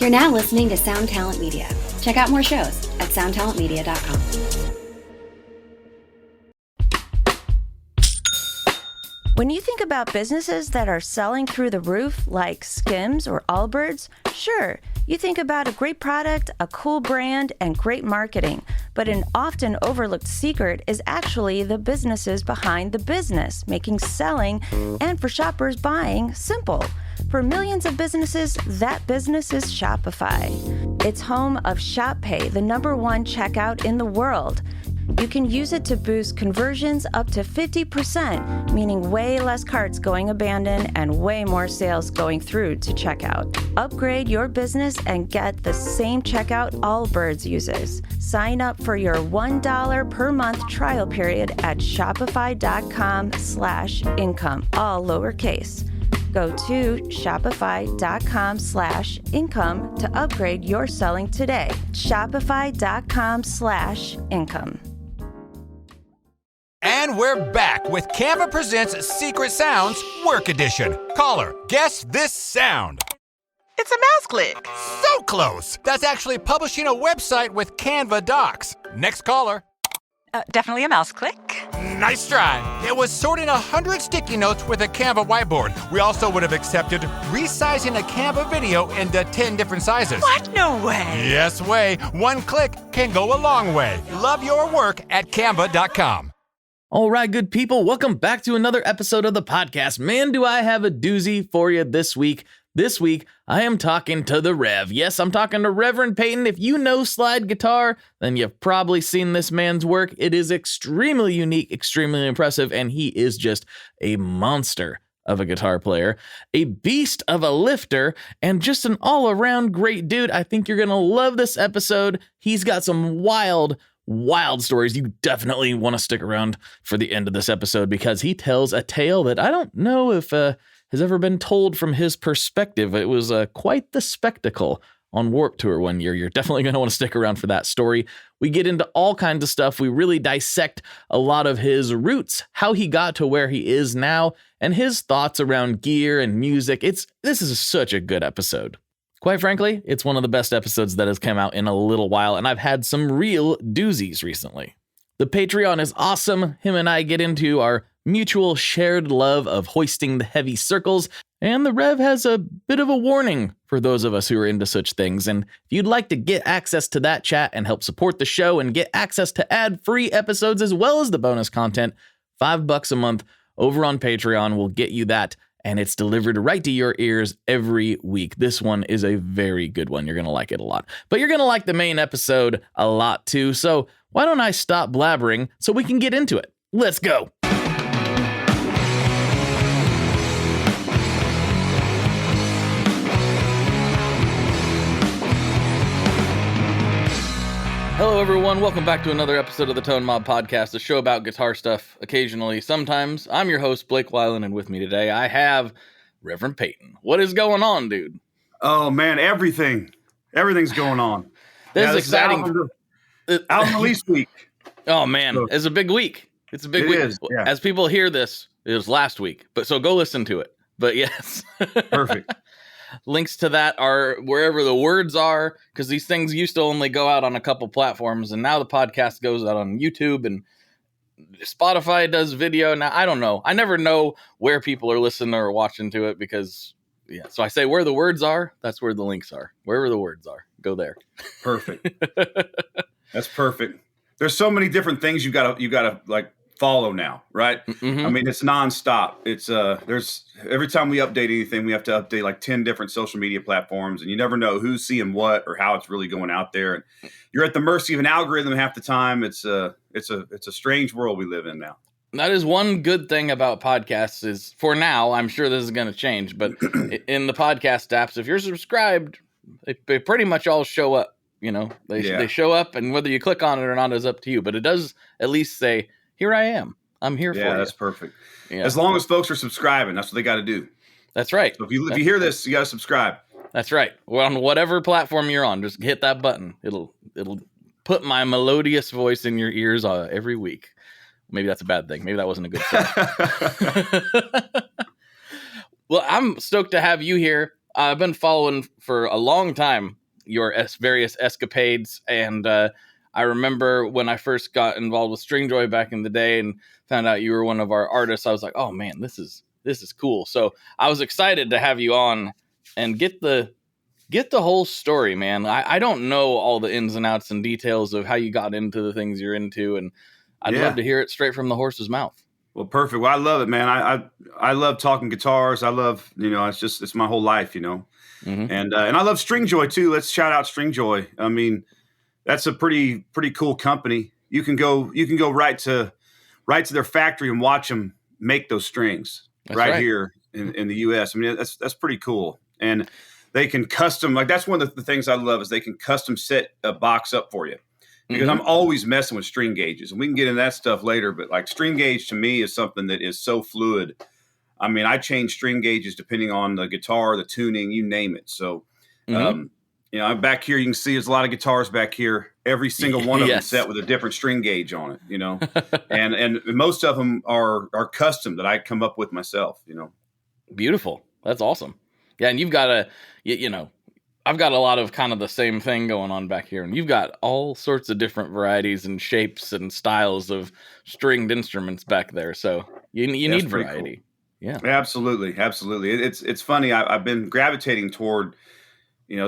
You're now listening to Sound Talent Media. Check out more shows at soundtalentmedia.com. When you think about businesses that are selling through the roof, like Skims or Allbirds, sure, you think about a great product, a cool brand, and great marketing. But an often overlooked secret is actually the businesses behind the business, making selling and for shoppers buying simple. For millions of businesses, that business is Shopify. It's home of ShopPay, the #1 checkout in the world. You can use it to boost conversions up to 50%, meaning way less carts going abandoned and way more sales going through to checkout. Upgrade your business and get the same checkout Allbirds uses. Sign up for your $1 per month trial period at shopify.com/income, all lowercase. Go to shopify.com/income to upgrade your selling today. Shopify.com/income. And we're back with Canva Presents Secret Sounds Work Edition. Caller, guess this sound. It's a mouse click. So close. That's actually publishing a website with Canva Docs. Next caller. Definitely a mouse click. Nice try. It was sorting 100 sticky notes with a Canva whiteboard. We also would have accepted resizing a Canva video into 10 different sizes. What? No way. Yes way. One click can go a long way. Love your work at canva.com. All right, good people, welcome back to another episode of the podcast. Man, do I have a doozy for you this week. This week, I am talking to the Rev. Yes, I'm talking to Reverend Peyton. If you know slide guitar, then you've probably seen this man's work. It is extremely unique, extremely impressive, and he is just a monster of a guitar player, a beast of a lifter, and just an all-around great dude. I think you're going to love this episode. He's got some wild stories. You definitely want to stick around for the end of this episode because he tells a tale that I don't know if has ever been told from his perspective. It was quite the spectacle on Warped Tour one year. You're definitely going to want to stick around for that story. We get into all kinds of stuff. We really dissect a lot of his roots, how he got to where he is now, and his thoughts around gear and music. This is such a good episode. Quite frankly, it's one of the best episodes that has come out in a little while, and I've had some real doozies recently. The Patreon is awesome. Him and I get into our mutual shared love of hoisting the heavy circles, and the Rev has a bit of a warning for those of us who are into such things. And if you'd like to get access to that chat and help support the show and get access to ad-free episodes as well as the bonus content, $5 a month over on Patreon will get you that. And it's delivered right to your ears every week. This one is a very good one. You're going to like it a lot. But you're going to like the main episode a lot too. So why don't I stop blabbering so we can get into it? Let's go. Hello, everyone. Welcome back to another episode of the Tone Mob Podcast, a show about guitar stuff occasionally, sometimes. I'm your host, Blake Weiland, and with me today, I have Reverend Peyton. What is going on, dude? Oh, man, everything's going on. This is exciting. Album release week. Oh, man, it's a big week. It's a big week. Yeah. As people hear this, it was last week, so go listen to it. But yes. Perfect. Links to that are wherever the words are, because these things used to only go out on a couple platforms, and now the podcast goes out on YouTube, and Spotify does video. Now, I don't know. I never know where people are listening or watching to it because, yeah. So I say where the words are, that's where the links are. Wherever the words are, go there. Perfect. That's perfect. There's so many different things you gotta like follow now, right? Mm-hmm. I mean, it's nonstop. It's there's every time we update anything, we have to update like 10 different social media platforms, and you never know who's seeing what or how it's really going out there. And you're at the mercy of an algorithm half the time. It's a strange world we live in now. That is one good thing about podcasts is, for now, I'm sure this is going to change, but in the podcast apps, if you're subscribed, they pretty much all show up. You know, they show up, and whether you click on it or not is up to you. But it does at least say, here I am. I'm here for you. Yeah, that's perfect. Yeah. As long as folks are subscribing, that's what they got to do. That's right. So if you hear this, you got to subscribe. That's right. Well, on whatever platform you're on, just hit that button. It'll put my melodious voice in your ears every week. Maybe that's a bad thing. Maybe that wasn't a good thing. Well, I'm stoked to have you here. I've been following for a long time your various escapades, and I remember when I first got involved with Stringjoy back in the day and found out you were one of our artists. I was like, oh man, this is cool. So I was excited to have you on and get the whole story, man. I don't know all the ins and outs and details of how you got into the things you're into, and I'd love to hear it straight from the horse's mouth. Well, perfect. Well, I love it, man. I love talking guitars. I love, it's my whole life, Mm-hmm. And I love Stringjoy too. Let's shout out Stringjoy. I mean, that's a pretty cool company. You can go right to their factory and watch them make those strings right here in the US. I mean, that's pretty cool. And they can custom, like, that's one of the things I love is they can custom set a box up for you. Because I'm always messing with string gauges, and we can get into that stuff later. But like string gauge to me is something that is so fluid. I mean, I change string gauges depending on the guitar, the tuning, you name it. So, I'm back here. You can see there's a lot of guitars back here. Every single one of them set with a different string gauge on it. And most of them are custom that I come up with myself. Beautiful. That's awesome. Yeah, and you've got I've got a lot of kind of the same thing going on back here, and you've got all sorts of different varieties and shapes and styles of stringed instruments back there. So you need variety. Cool. Yeah, absolutely. It's funny. I've been gravitating toward,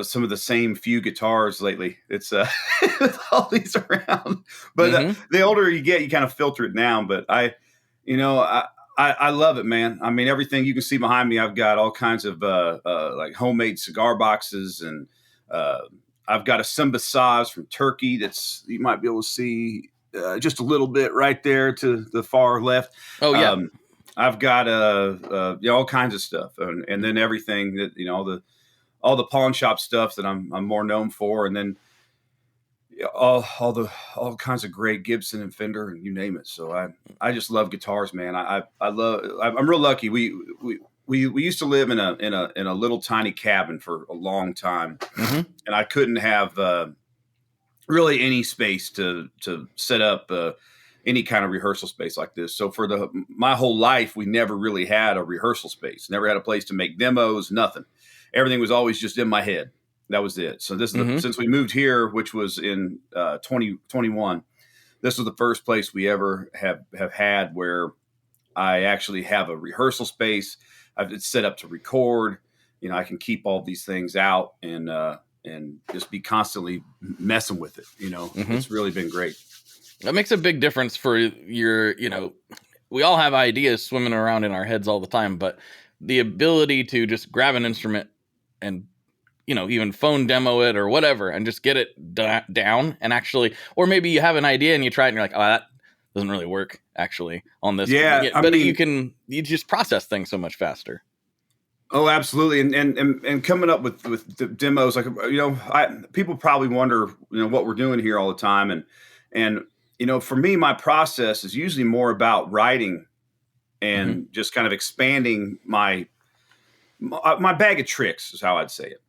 some of the same few guitars lately. It's with all these around, but the older you get, you kind of filter it down. But I love it, man. I mean, everything you can see behind me, I've got all kinds of like homemade cigar boxes, and I've got a Simba Saz from Turkey that's, you might be able to see just a little bit right there to the far left. Oh yeah. I've got all kinds of stuff, and then everything that all the pawn shop stuff that I'm more known for, and then all kinds of great Gibson and Fender and you name it. So I just love guitars, man. I'm real lucky. We used to live in a little tiny cabin for a long time, and I couldn't have really any space to set up any kind of rehearsal space like this. So for my whole life, we never really had a rehearsal space. Never had a place to make demos. Nothing. Everything was always just in my head. That was it. So this is since we moved here, which was in 2021, this was the first place we ever have had where I actually have a rehearsal space. It's set up to record. I can keep all these things out and just be constantly messing with it. It's really been great. That makes a big difference for your, we all have ideas swimming around in our heads all the time, but the ability to just grab an instrument and even phone demo it or whatever, and just get it down and actually, or maybe you have an idea and you try it and you're like, oh, that doesn't really work actually on this. Yeah. But you just process things so much faster. Oh, absolutely. And coming up with the demos, like, people probably wonder, what we're doing here all the time. And, for me, my process is usually more about writing and just kind of expanding my bag of tricks is how I'd say it.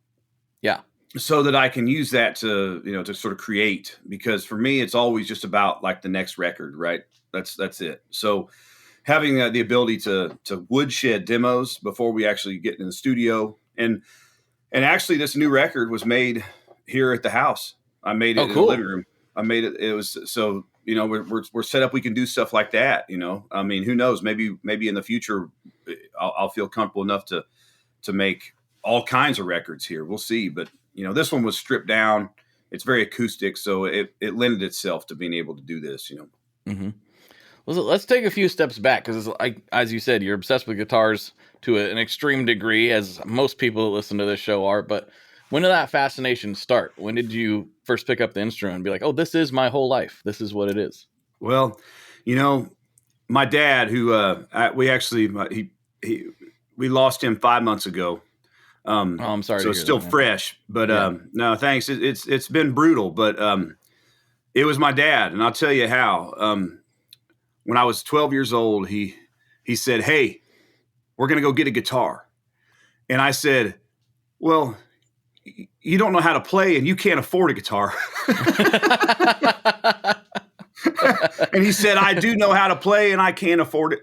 Yeah. So that I can use that to, to sort of create, because for me, it's always just about like the next record, right? That's it. So having the ability to woodshed demos before we actually get in the studio. And actually this new record was made here at the house. I made it in the living room. I made it. It was so, we're set up. We can do stuff like that. I mean, who knows, maybe in the future I'll feel comfortable enough to make all kinds of records here. We'll see. But, this one was stripped down. It's very acoustic. So it lended itself to being able to do this, Well, let's take a few steps back, because as you said, you're obsessed with guitars to an extreme degree, as most people that listen to this show are. But when did that fascination start? When did you first pick up the instrument and be like, oh, this is my whole life. This is what it is? Well, my dad, who we lost him 5 months ago. I'm sorry. So it's still fresh, but no, thanks. It's been brutal, but it was my dad, and I'll tell you how. When I was 12 years old, he said, "Hey, we're gonna go get a guitar," and I said, "Well, you don't know how to play, and you can't afford a guitar." And he said, "I do know how to play, and I can't afford it."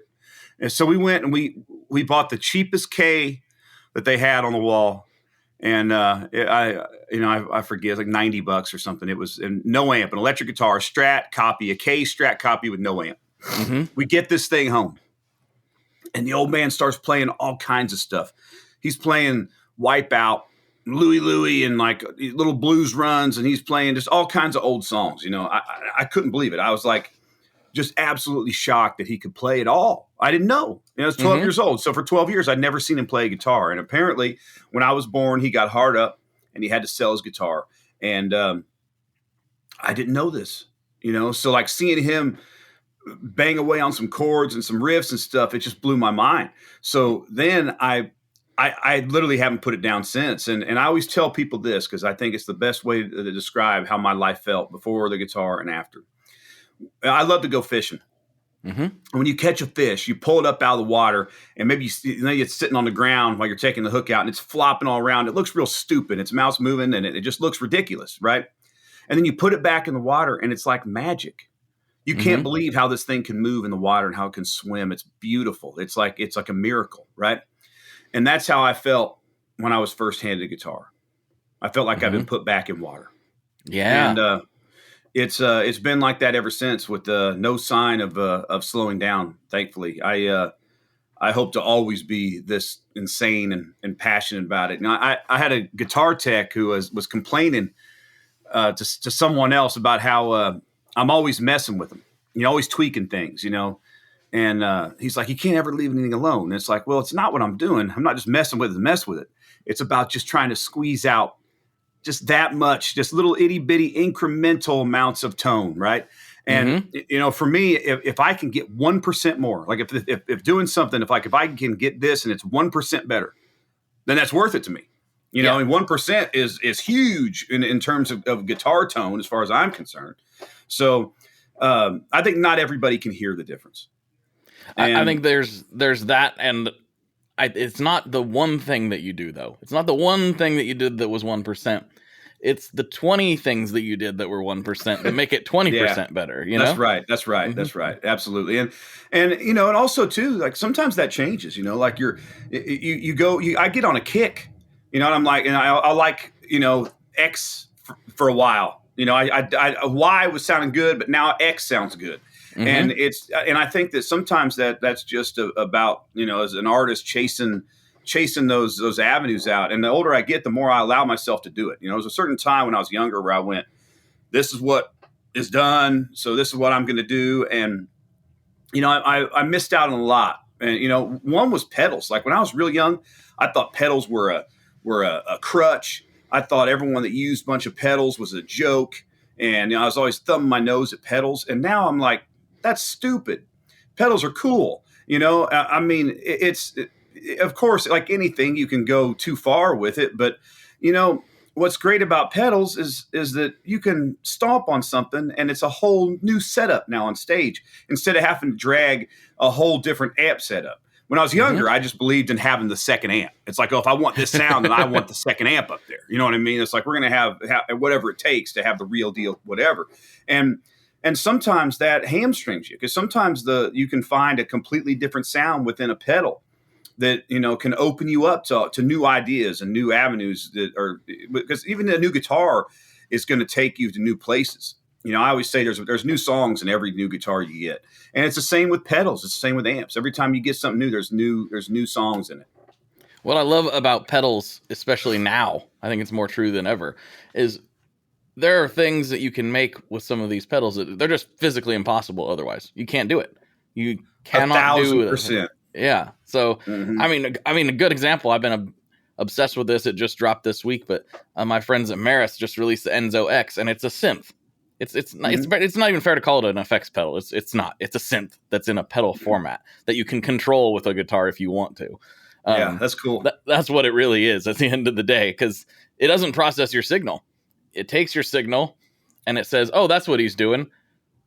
And so we went and we bought the cheapest K that they had on the wall, And I forget, like $90 or something. It was no amp, an electric guitar, Strat copy, a K Strat copy with no amp. We get this thing home, and the old man starts playing all kinds of stuff. He's playing Wipeout, Louie Louie, and like little blues runs, and he's playing just all kinds of old songs. I couldn't believe it. I was like just absolutely shocked that he could play it all. I didn't know. I was 12 years old. So for 12 years, I'd never seen him play a guitar. And apparently when I was born, he got hard up and he had to sell his guitar. And I didn't know this, so like seeing him bang away on some chords and some riffs and stuff, it just blew my mind. So then I literally haven't put it down since. And I always tell people this because I think it's the best way to describe how my life felt before the guitar and after. I love to go fishing. When you catch a fish, you pull it up out of the water, and maybe it's sitting on the ground while you're taking the hook out, and it's flopping all around. It looks real stupid. Its mouth's moving, and it just looks ridiculous, right? And then you put it back in the water, and it's like magic. You can't believe how this thing can move in the water and how it can swim. It's beautiful. It's like a miracle, right? And that's how I felt when I was first handed a guitar. I felt like I've been put back in water. Yeah. And it's been like that ever since, with no sign of slowing down. Thankfully, I hope to always be this insane and passionate about it. Now, I had a guitar tech who was complaining to someone else about how I'm always messing with them, always tweaking things, And he's like, you can't ever leave anything alone. And it's like, well, it's not what I'm doing. I'm not just messing with it to mess with it. It's about just trying to squeeze out just that much, just little itty bitty incremental amounts of tone, right? And for me, if I can get 1% more, like if doing something, if I can get this and it's 1% better, then that's worth it to me. And 1% is huge in terms of guitar tone, as far as I'm concerned. So I think not everybody can hear the difference. I think there's that, and it's not the one thing that you do, though. It's not the one thing that you did that was 1%. It's the 20 things that you did that were 1% that make it 20% better. That's right. That's right. That's right. Absolutely. And and also too, like sometimes that changes. Like I get on a kick. And I'm like, and I like X for a while. Y was sounding good, but now X sounds good. And and I think that sometimes that's just about, as an artist chasing those avenues out. And the older I get, the more I allow myself to do it. There was a certain time when I was younger where I went, this is what is done, so this is what I'm going to do. And, I missed out on a lot. And, one was pedals. Like when I was real young, I thought pedals were a crutch. I thought everyone that used a bunch of pedals was a joke. And I was always thumbing my nose at pedals. And now I'm like, that's stupid. Pedals are cool. I mean, of course, like anything, you can go too far with it. But, what's great about pedals is that you can stomp on something and it's a whole new setup now on stage, instead of having to drag a whole different amp setup. When I was younger, I just believed in having the second amp. It's like, if I want this sound, then I want the second amp up there. You know what I mean? It's like, we're going to have whatever it takes to have the real deal, whatever. And sometimes that hamstrings you, because sometimes you can find a completely different sound within a pedal that can open you up to new ideas and new avenues because even a new guitar is going to take you to new places. I always say there's new songs in every new guitar you get, and it's the same with pedals. It's the same with amps. Every time you get something new, there's new songs in it. What I love about pedals, especially now, I think it's more true than ever, is there are things that you can make with some of these pedals that they're just physically impossible otherwise. You can't do it. You cannot do it. 1,000%. Yeah. So, I mean, a good example, I've been obsessed with this. It just dropped this week, but my friends at Maris just released the Enzo X, and it's a synth. It's not even fair to call it an effects pedal. It's not. It's a synth that's in a pedal format that you can control with a guitar if you want to. Yeah, that's cool. That's what it really is at the end of the day, because it doesn't process your signal. It takes your signal and it says, "Oh, that's what he's doing.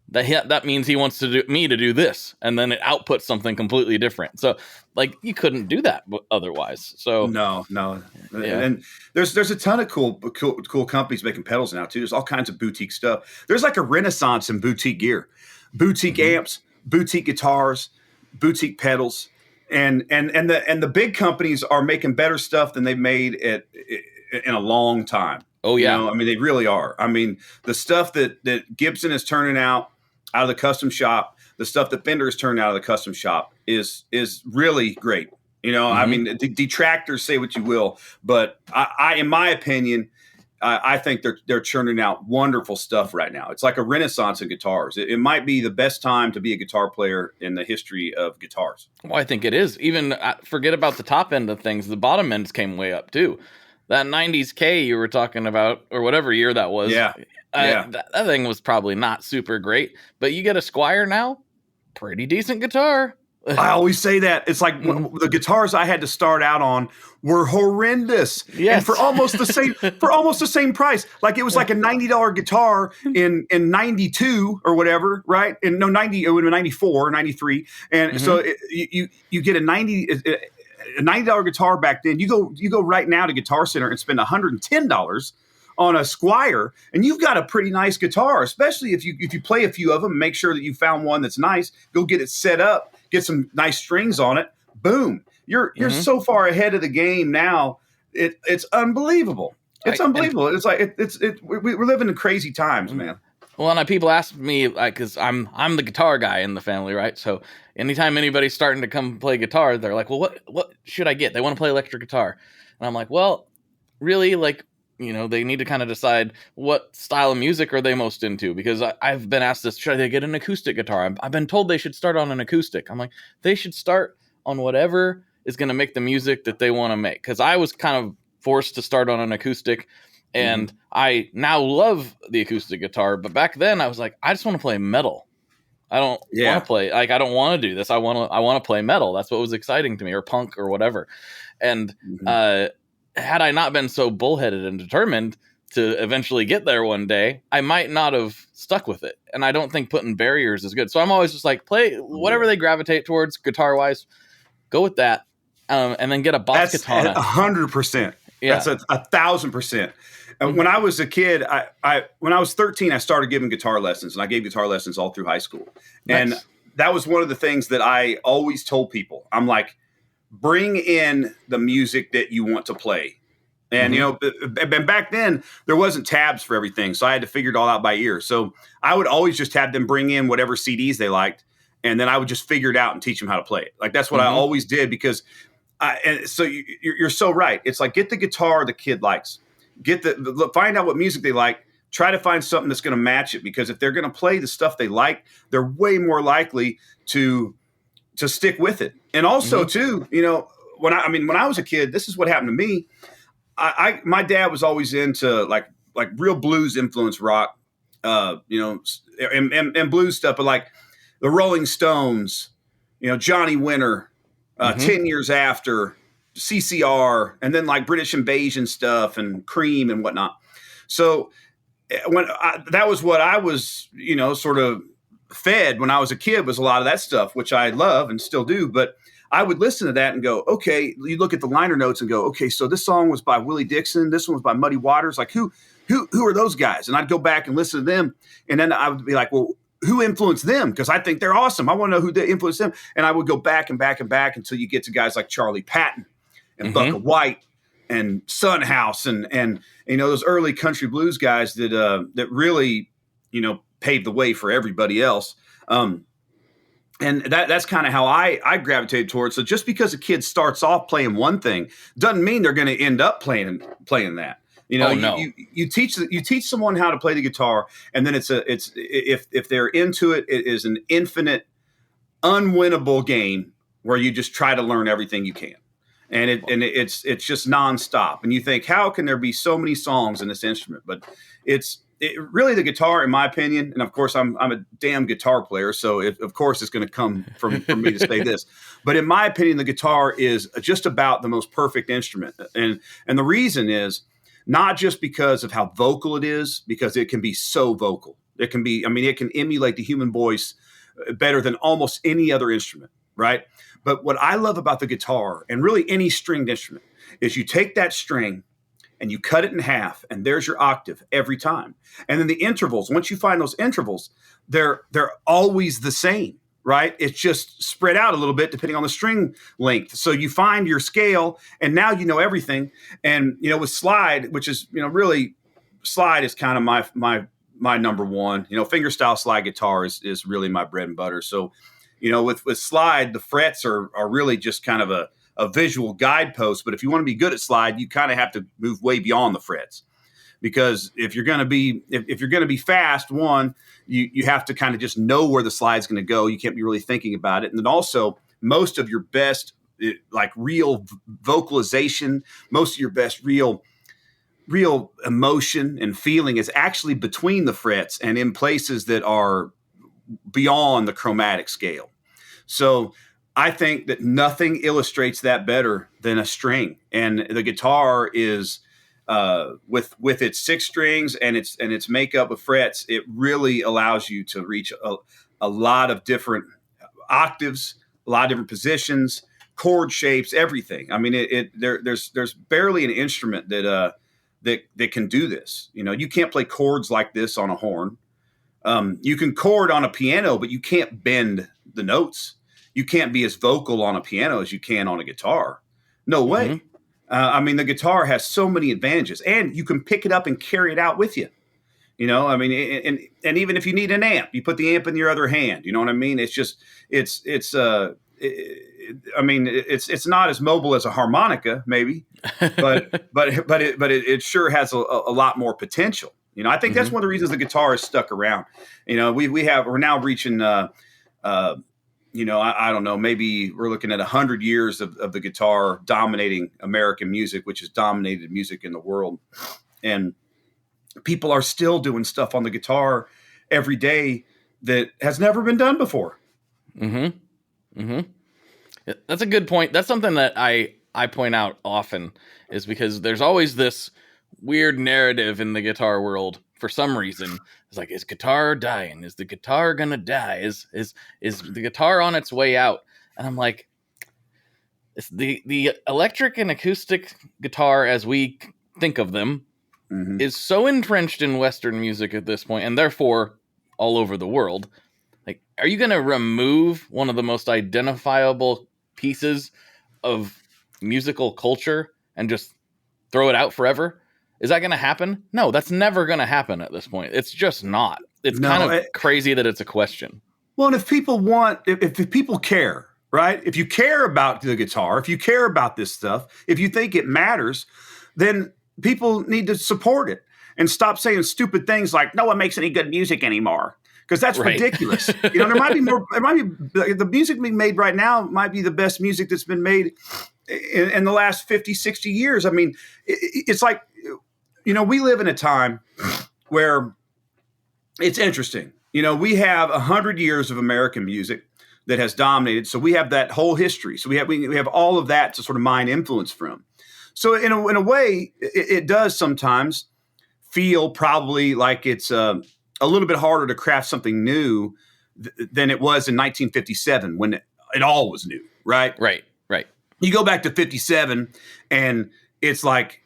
That means he wants me to do this," and then it outputs something completely different. So, like, you couldn't do that otherwise. So no. Yeah. And there's a ton of cool companies making pedals now too. There's all kinds of boutique stuff. There's like a renaissance in boutique gear, boutique amps, boutique guitars, boutique pedals, and the big companies are making better stuff than they've made in a long time. Oh yeah. I mean, they really are. I mean, the stuff that Gibson is turning out of the custom shop, the stuff that Fender is turning out of the custom shop is really great. I mean, detractors say what you will, but I in my opinion, I think they're churning out wonderful stuff right now. It's like a renaissance of guitars. It might be the best time to be a guitar player in the history of guitars. Well, I think it is. Even forget about the top end of things. The bottom ends came way up too. That 90s K you were talking about, or whatever year that was. Yeah. That thing was probably not super great, but you get a Squier now, pretty decent guitar. I always say that. It's like the guitars I had to start out on were horrendous. Yes. And for almost the same price. Like it was like a $90 guitar in 92 or whatever, right? And no, 90, it would have been 94 or 93. And so you get a $90 guitar back then. You go right now to Guitar Center and spend $110 on a Squier, and you've got a pretty nice guitar, especially if you play a few of them, make sure that you found one that's nice, go get it set up, get some nice strings on it. Boom. You're so far ahead of the game now. It's unbelievable. It's unbelievable. It's like we're living in crazy times, man. Well, and people ask me, because I'm the guitar guy in the family, right? So anytime anybody's starting to come play guitar, they're like, well, what should I get? They want to play electric guitar. And I'm like, well, really, they need to kind of decide what style of music are they most into, because I've been asked this, should they get an acoustic guitar? I've been told they should start on an acoustic. I'm like, they should start on whatever is going to make the music that they want to make. Because I was kind of forced to start on an acoustic, and I now love the acoustic guitar. But back then I was like, I just want to play metal. I don't want to play, I don't want to do this. I want to play metal. That's what was exciting to me, or punk or whatever. And, had I not been so bullheaded and determined to eventually get there one day, I might not have stuck with it. And I don't think putting barriers is good. So I'm always just like, play whatever they gravitate towards guitar wise, go with that. And then get a boss katana. 100%. Yeah. That's 1,000%. And when I was a kid, when I was 13, I started giving guitar lessons, and I gave guitar lessons all through high school. Nice. And that was one of the things that I always told people. I'm like, bring in the music that you want to play. And, back then there wasn't tabs for everything. So I had to figure it all out by ear. So I would always just have them bring in whatever CDs they liked. And then I would just figure it out and teach them how to play it. Like, that's what I always did, because and so you're so right. It's like, get the guitar the kid likes, find out what music they like, try to find something that's going to match it. Because if they're going to play the stuff they like, they're way more likely to stick with it. And also too, when I was a kid, this is what happened to me. My dad was always into like real blues influenced rock, and blues stuff, but like the Rolling Stones, Johnny Winter, 10 Years After, CCR, and then like British Invasion stuff and Cream and whatnot. So that was what I was, sort of fed when I was a kid, was a lot of that stuff, which I love and still do. But I would listen to that and go, okay, you look at the liner notes and go, okay, so this song was by Willie Dixon. This one was by Muddy Waters. Like, who are those guys? And I'd go back and listen to them. And then I would be like, well, who influenced them? Because I think they're awesome. I want to know who influenced them. And I would go back and back and back until you get to guys like Charlie Patton and Bukka White and Son House and those early country blues guys that really, paved the way for everybody else. And that's kind of how I gravitated towards. So just because a kid starts off playing one thing doesn't mean they're going to end up playing that. You teach someone how to play the guitar, and then if they're into it, it is an infinite, unwinnable game where you just try to learn everything you can. And it's just nonstop. And you think, how can there be so many songs in this instrument? But it's really the guitar, in my opinion. And of course, I'm a damn guitar player, so of course it's going to come from me to say this. But in my opinion, the guitar is just about the most perfect instrument. And the reason is not just because of how vocal it is, because it can be so vocal. It can emulate the human voice better than almost any other instrument, right? But what I love about the guitar, and really any stringed instrument, is you take that string and you cut it in half, and there's your octave every time. And then the intervals, once you find those intervals, they're always the same, right? It's just spread out a little bit depending on the string length. So you find your scale, and now you know everything. And with slide, which is really, slide is kind of my number one. Fingerstyle slide guitar is really my bread and butter. So with slide, the frets are really just kind of a visual guidepost. But if you want to be good at slide, you kind of have to move way beyond the frets. Because if you're going to be fast, one, you have to kind of just know where the slide's going to go. You can't be really thinking about it. And then also, most of your best like real vocalization, most of your best real emotion and feeling is actually between the frets and in places that are beyond the chromatic scale. So I think that nothing illustrates that better than a string. And the guitar is with its 6 strings and its makeup of frets, it really allows you to reach a lot of different octaves, a lot of different positions, chord shapes, everything. I mean, there's barely an instrument that can do this. You can't play chords like this on a horn. You can chord on a piano, but you can't bend the notes. You can't be as vocal on a piano as you can on a guitar. No way. Mm-hmm. I mean, the guitar has so many advantages, and you can pick it up and carry it out with you. I mean, and even if you need an amp, you put the amp in your other hand. You know what I mean? It's just, it's not as mobile as a harmonica, maybe, but it sure has a lot more potential. I think that's one of the reasons the guitar is stuck around. We're now reaching, I don't know, maybe we're looking at 100 years of the guitar dominating American music, which has dominated music in the world. And people are still doing stuff on the guitar every day that has never been done before. Mm-hmm. Mm-hmm. That's a good point. That's something that I point out often, is because there's always this weird narrative in the guitar world for some reason. It's like, is guitar dying? Is the guitar gonna die? Is the guitar on its way out? And I'm like, it's the electric and acoustic guitar as we think of them is so entrenched in Western music at this point, and therefore all over the world. Like, are you gonna remove one of the most identifiable pieces of musical culture and just throw it out forever? Is that going to happen? No, that's never going to happen at this point. It's just not. It's kind of crazy that it's a question. Well, and if people care, right? If you care about the guitar, if you care about this stuff, if you think it matters, then people need to support it and stop saying stupid things like, no one makes any good music anymore. Because that's ridiculous. There might be more. It might be the music being made right now might be the best music that's been made in the last 50, 60 years. I mean, it's like, we live in a time where it's interesting. We have 100 years of American music that has dominated. So we have that whole history. So we have all of that to sort of mine influence from. So in a way, it does sometimes feel probably like it's a little bit harder to craft something new than it was in 1957 when it all was new, right? Right. You go back to 57 and it's like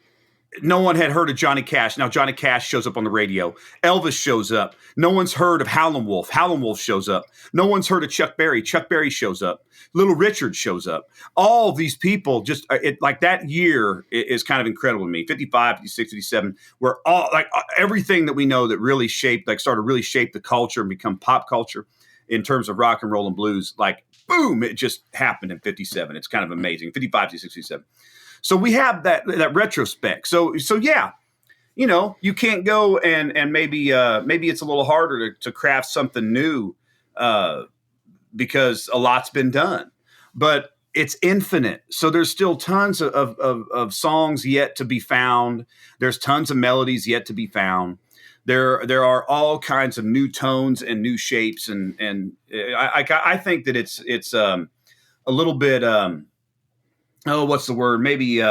no one had heard of Johnny Cash. Now Johnny Cash shows up on the radio. Elvis shows up. No one's heard of Howlin' Wolf. Howlin' Wolf shows up. No one's heard of Chuck Berry. Chuck Berry shows up. Little Richard shows up. All these people just like that year is kind of incredible to me. 55, 56, 57, where all like everything that we know that really started to really shape the culture and become pop culture in terms of rock and roll and blues, like boom, it just happened in 57. It's kind of amazing. 55 to 67. So we have that retrospect. So yeah, you can't go and maybe it's a little harder to craft something new because a lot's been done, but it's infinite. So there's still tons of songs yet to be found. There's tons of melodies yet to be found. There are all kinds of new tones and new shapes, and I think that it's a little bit what's the word? Maybe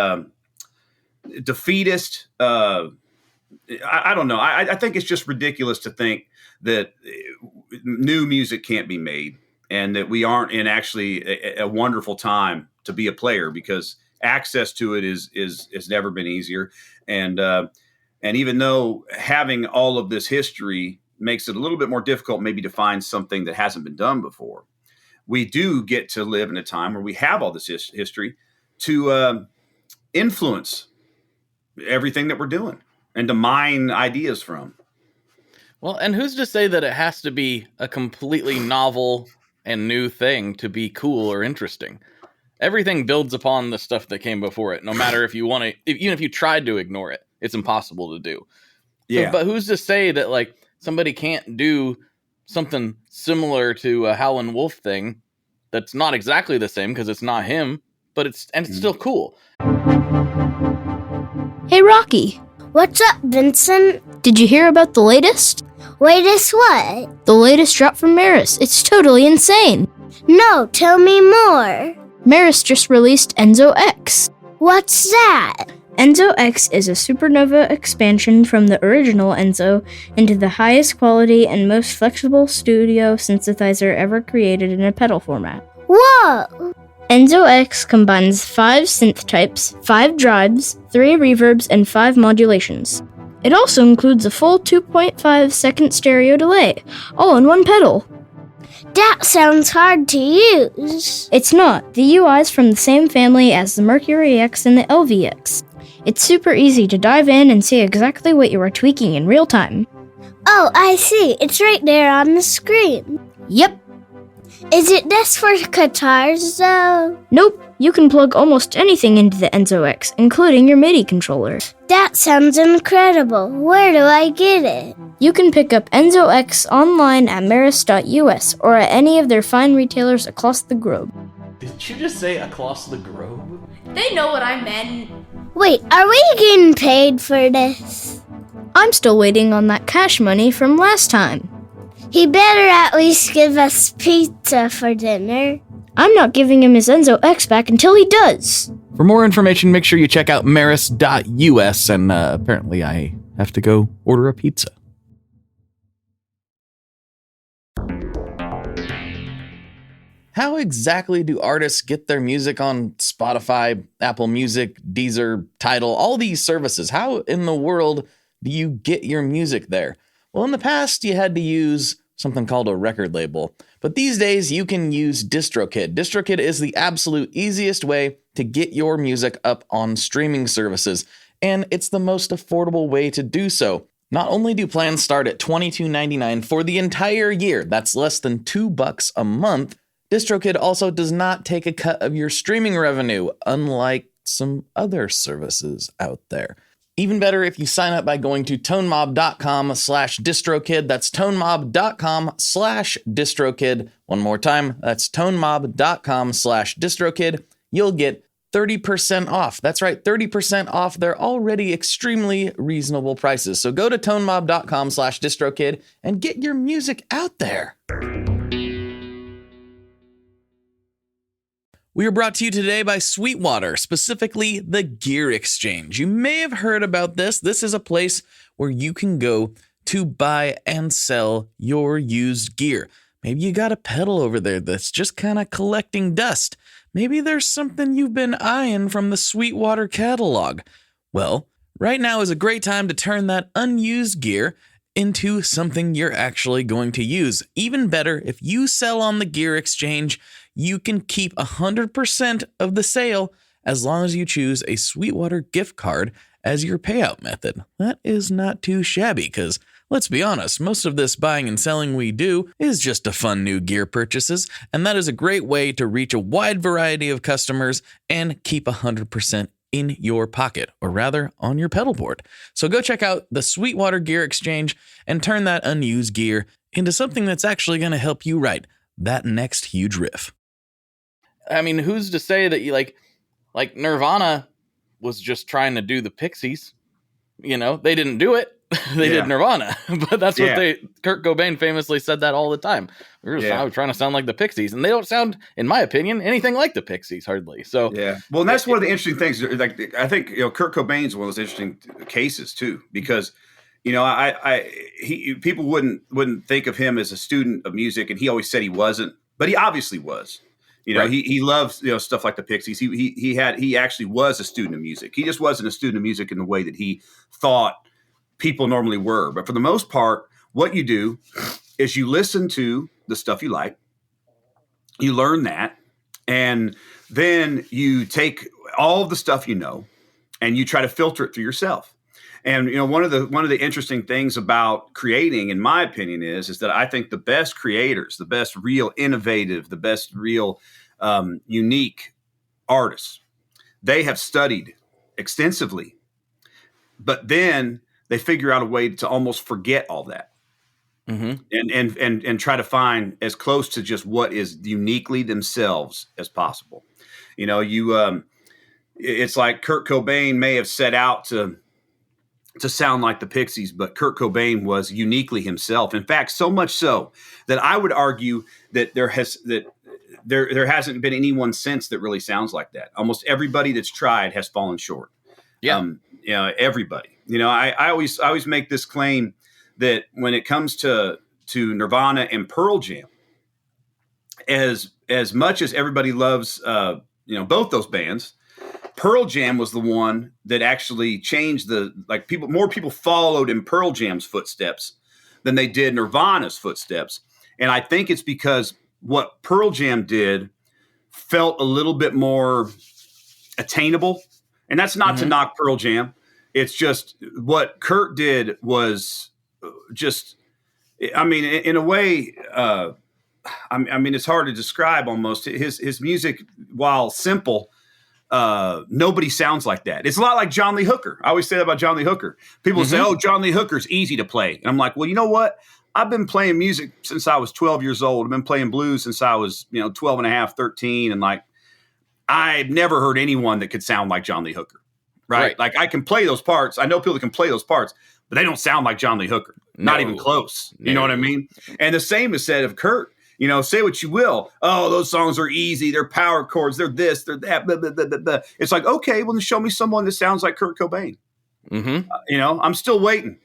defeatist. I don't know. I think it's just ridiculous to think that new music can't be made and that we aren't in actually a wonderful time to be a player, because access to it is never been easier. And even though having all of this history makes it a little bit more difficult maybe to find something that hasn't been done before, we do get to live in a time where we have all this history to influence everything that we're doing and to mine ideas from. Well, and who's to say that it has to be a completely novel and new thing to be cool or interesting? Everything builds upon the stuff that came before it, no matter if you want to, even if you tried to ignore it, it's impossible to do. Yeah. So, but who's to say that like somebody can't do something similar to a Howlin' Wolf thing that's not exactly the same because it's not him, but it's still cool. Hey, Rocky. What's up, Vincent? Did you hear about the latest? Latest what? The latest drop from Maris. It's totally insane. No, tell me more. Maris just released Enzo X. What's that? Enzo X is a supernova expansion from the original Enzo into the highest quality and most flexible studio synthesizer ever created in a pedal format. Whoa! Enzo X combines 5 synth types, 5 drives, 3 reverbs, and 5 modulations. It also includes a full 2.5 second stereo delay, all in one pedal. That sounds hard to use. It's not. The UI is from the same family as the Mercury X and the LVX. It's super easy to dive in and see exactly what you are tweaking in real time. Oh, I see. It's right there on the screen. Yep. Is it this for guitars, though? Nope. You can plug almost anything into the Enzo X, including your MIDI controller. That sounds incredible. Where do I get it? You can pick up Enzo X online at maris.us or at any of their fine retailers across the globe. Did you just say across the globe? They know what I meant. Wait, are we getting paid for this? I'm still waiting on that cash money from last time. He better at least give us pizza for dinner. I'm not giving him his Enzo X back until he does. For more information, make sure you check out maris.us, and apparently I have to go order a pizza. How exactly do artists get their music on Spotify, Apple Music, Deezer, Tidal, all these services? How in the world do you get your music there? Well, in the past, you had to use something called a record label. But these days, you can use DistroKid. DistroKid is the absolute easiest way to get your music up on streaming services, and it's the most affordable way to do so. Not only do plans start at $22.99 for the entire year, that's less than $2 a month, DistroKid also does not take a cut of your streaming revenue, unlike some other services out there. Even better if you sign up by going to tonemob.com/distrokid. That's tonemob.com/distrokid. One more time, that's tonemob.com/distrokid. You'll get 30% off. That's right, 30% off their already extremely reasonable prices. So go to tonemob.com/distrokid and get your music out there. We are brought to you today by Sweetwater, specifically the Gear Exchange. You may have heard about this. This is a place where you can go to buy and sell your used gear. Maybe you got a pedal over there that's just kind of collecting dust. Maybe there's something you've been eyeing from the Sweetwater catalog. Well, right now is a great time to turn that unused gear into something you're actually going to use. Even better, if you sell on the Gear Exchange, you can keep 100% of the sale as long as you choose a Sweetwater gift card as your payout method. That is not too shabby because, let's be honest, most of this buying and selling we do is just to fund new gear purchases, and that is a great way to reach a wide variety of customers and keep 100% in your pocket, or rather on your pedal board. So go check out the Sweetwater Gear Exchange and turn that unused gear into something that's actually going to help you write that next huge riff. I mean, who's to say that you like Nirvana was just trying to do the Pixies? You know, they didn't do it. They did Nirvana, but that's what Kurt Cobain famously said that all the time. We're just trying to sound like the Pixies, and they don't sound, in my opinion, anything like the Pixies hardly. So well, and that's one of the interesting things. Like, I think Kurt Cobain's one of those interesting cases too, because people wouldn't think of him as a student of music, and he always said he wasn't, but he obviously was. He loves stuff like the Pixies. He actually was a student of music. He just wasn't a student of music in the way that he thought people normally were. But for the most part, what you do is you listen to the stuff you like, You learn that, and then you take all of the stuff you know, and you try to filter it through yourself. And one of the interesting things about creating, in my opinion, is that I think the best creators, the best real innovative, the best real unique artists, they have studied extensively, but then they figure out a way to almost forget all that. And try to find as close to just what is uniquely themselves as possible. It's like Kurt Cobain may have set out to sound like the Pixies, but Kurt Cobain was uniquely himself. In fact, so much so that I would argue that there hasn't been anyone since that really sounds like that. Almost everybody that's tried has fallen short. Yeah. Everybody. I always make this claim that when it comes to Nirvana and Pearl Jam, as much as everybody loves both those bands, Pearl Jam was the one that actually changed more people followed in Pearl Jam's footsteps than they did Nirvana's footsteps. And I think it's because what Pearl Jam did felt a little bit more attainable. And that's not to knock Pearl Jam. It's just what Kurt did was just, in a way, it's hard to describe almost. His music, while simple, nobody sounds like that. It's a lot like John Lee Hooker. I always say that about John Lee Hooker. People say, oh, John Lee Hooker's easy to play. And I'm like, well, you know what? I've been playing music since I was 12 years old. I've been playing blues since I was, 12 and a half, 13. And I've never heard anyone that could sound like John Lee Hooker. Right? Like I can play those parts. I know people that can play those parts, but they don't sound like John Lee Hooker. Not even close. You know what I mean? And the same is said of Kurt. Say what you will. Oh, those songs are easy. They're power chords. They're this, they're that. Blah, blah, blah, blah, blah. It's like, okay, well, then show me someone that sounds like Kurt Cobain. I'm still waiting.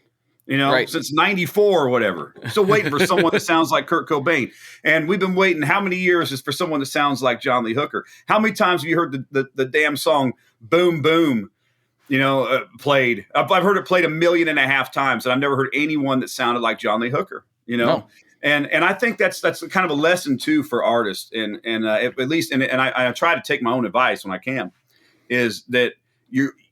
Since 94 or whatever. Still waiting for someone that sounds like Kurt Cobain. And we've been waiting how many years is for someone that sounds like John Lee Hooker? How many times have you heard the damn song Boom Boom, played? I've heard it played 1.5 million times, and I've never heard anyone that sounded like John Lee Hooker, No. And I think that's kind of a lesson too for artists, and at least, and I try to take my own advice when I can, is that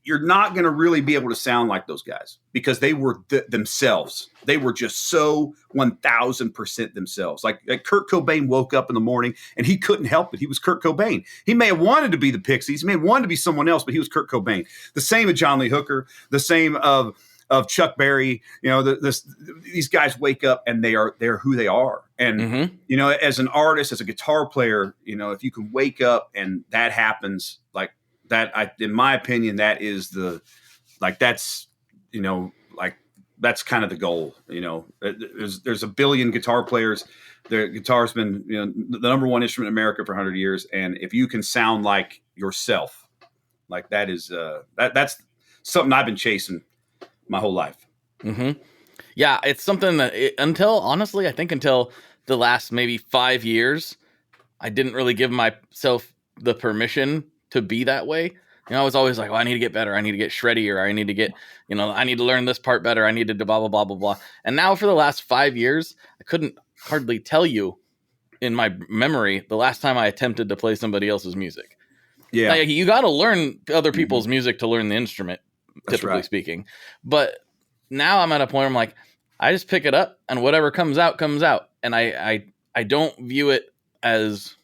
you're not going to really be able to sound like those guys because they were themselves. They were just so 1,000% themselves. Like Kurt Cobain woke up in the morning and he couldn't help it. He was Kurt Cobain. He may have wanted to be the Pixies. He may have wanted to be someone else, but he was Kurt Cobain. The same of John Lee Hooker. The same of Chuck Berry. These guys wake up and they're who they are. And as an artist, as a guitar player, if you can wake up and that happens, like that, in my opinion, that is that's kind of the goal. There's a billion guitar players. The guitar's been the number one instrument in America for 100 years, and if you can sound like yourself, like that is that's something I've been chasing my whole life. Yeah, it's something that until the last maybe 5 years, I didn't really give myself the permission to be that way. I was always like, I need to get better. I need to get shreddier. I need to get, I need to learn this part better. I need to do blah, blah, blah, blah, blah. And now for the last 5 years, I couldn't hardly tell you in my memory the last time I attempted to play somebody else's music. Yeah. You got to learn other people's music to learn the instrument, typically speaking. But now I'm at a point where I'm like, I just pick it up and whatever comes out, comes out. And I don't view it as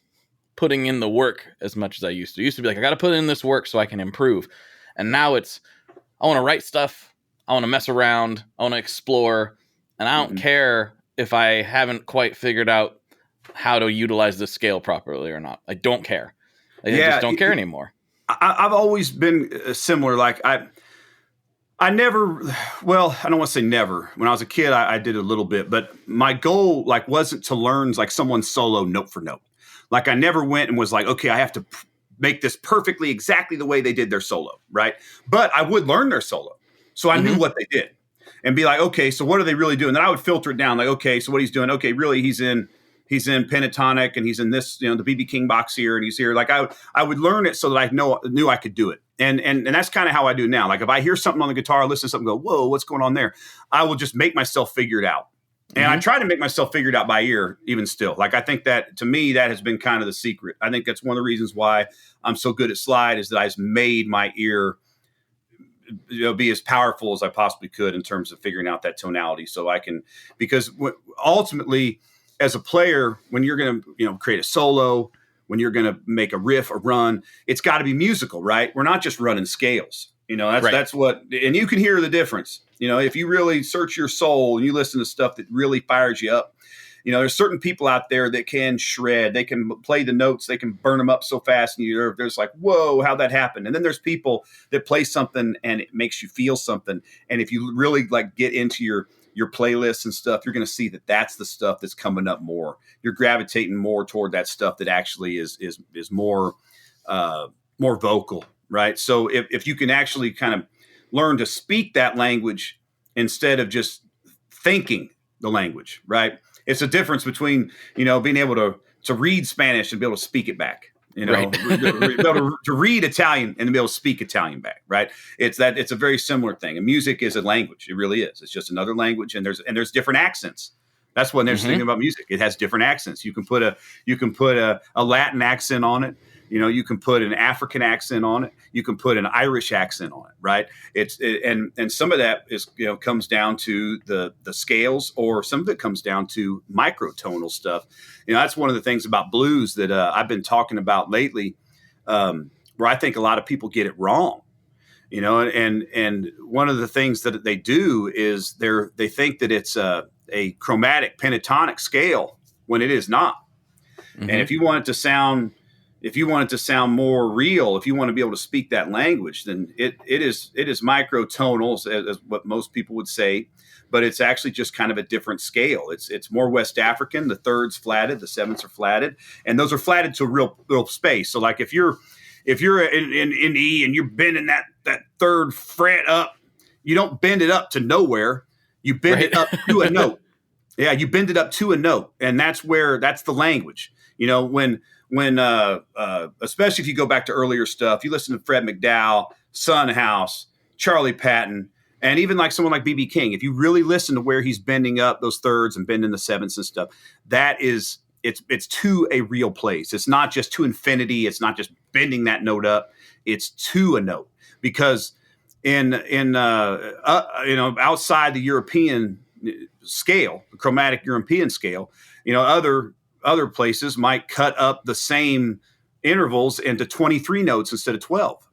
putting in the work as much as I used to. It used to be like, I got to put in this work so I can improve. And now it's, I want to write stuff. I want to mess around. I want to explore. And I don't care if I haven't quite figured out how to utilize this scale properly or not. I don't care. I just don't care anymore. I've always been similar. Like I never, well, I don't want to say never. When I was a kid, I did a little bit, but my goal wasn't to learn someone's solo note for note. I never went and was like, okay, I have to make this perfectly exactly the way they did their solo, right? But I would learn their solo. So I knew what they did and be like, okay, so what are they really doing? Then I would filter it down like, okay, so what he's doing, okay, really he's in pentatonic and he's in this, the BB King box here and he's here. I would learn it so that I knew I could do it. And that's kind of how I do now. If I hear something on the guitar, listen to something, go, whoa, what's going on there? I will just make myself figure it out. And I try to make myself figure it out by ear, even still. Like, I think that, to me, that has been kind of the secret. I think that's one of the reasons why I'm so good at slide, is that I've made my ear, be as powerful as I possibly could in terms of figuring out that tonality. So I can, because ultimately, as a player, when you're going to, create a solo, when you're going to make a riff or run, it's got to be musical, right? We're not just running scales. That's what, and you can hear the difference. If you really search your soul and you listen to stuff that really fires you up, there's certain people out there that can shred, they can play the notes, they can burn them up so fast, and there's like, whoa, how'd that happen? And then there's people that play something and it makes you feel something. And if you really like get into your playlists and stuff, you're going to see that that's the stuff that's coming up more. You're gravitating more toward that stuff that actually is more vocal, right? So if you can actually kind of learn to speak that language instead of just thinking the language, right? It's a difference between, being able to read Spanish and be able to speak it back, be able to read Italian and be able to speak Italian back, right? It's a very similar thing. And music is a language. It really is. It's just another language, and there's different accents. That's one interesting thing about music. It has different accents. You can put a Latin accent on it. You can put an African accent on it. You can put an Irish accent on it, right? And some of that is, comes down to the scales, or some of it comes down to microtonal stuff. That's one of the things about blues that I've been talking about lately, where I think a lot of people get it wrong. And one of the things that they do is they think that it's a chromatic pentatonic scale when it is not. And if you want it to sound more real, if you want to be able to speak that language, then it is microtonals, as what most people would say, but it's actually just kind of a different scale. It's more West African. The thirds flatted, the sevenths are flatted, and those are flatted to a real space. So like if you're in E and you're bending that third fret up, you don't bend it up to nowhere. You bend it up to a note. Yeah, you bend it up to a note, and that's the language. When especially if you go back to earlier stuff, you listen to Fred McDowell, Son House, Charlie Patton, and even like someone like B.B. King, if you really listen to where he's bending up those thirds and bending the sevenths and stuff, it's to a real place. It's not just to infinity. It's not just bending that note up. It's to a note, because in outside the European scale, the chromatic European scale, other places might cut up the same intervals into 23 notes instead of 12.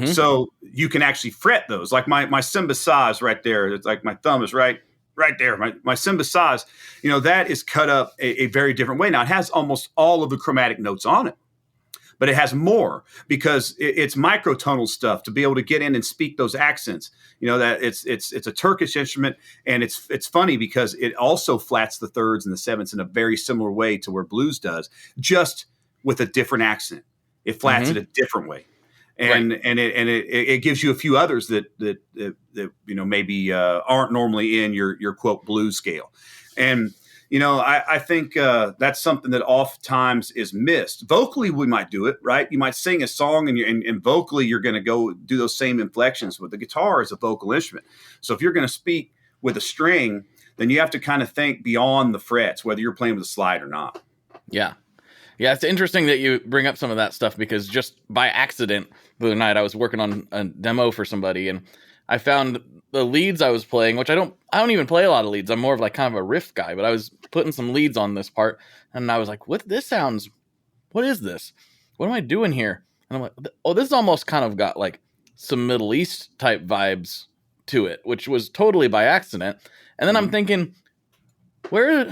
So you can actually fret those. Like my symbasaz right there. It's like my thumb is right there. My symbasaz, that is cut up a very different way. Now it has almost all of the chromatic notes on it, but it has more because it's microtonal stuff to be able to get in and speak those accents. That it's a Turkish instrument, and it's funny because it also flats the thirds and the sevenths in a very similar way to where blues does, just with a different accent. It flats it a different way, and it gives you a few others that maybe aren't normally in your quote blues scale, and. I think that's something that oftentimes is missed. Vocally, we might do it, right? You might sing a song and vocally you're going to go do those same inflections. But the guitar is a vocal instrument. So if you're going to speak with a string, then you have to kind of think beyond the frets, whether you're playing with a slide or not. Yeah. Yeah, it's interesting that you bring up some of that stuff, because just by accident the other night I was working on a demo for somebody, and I found the leads I was playing, which I don't even play a lot of leads. I'm more of like kind of a riff guy, but I was putting some leads on this part, and I was like, what is this? What am I doing here? And I'm like, oh, this almost kind of got like some Middle East type vibes to it, which was totally by accident. And then I'm thinking, where's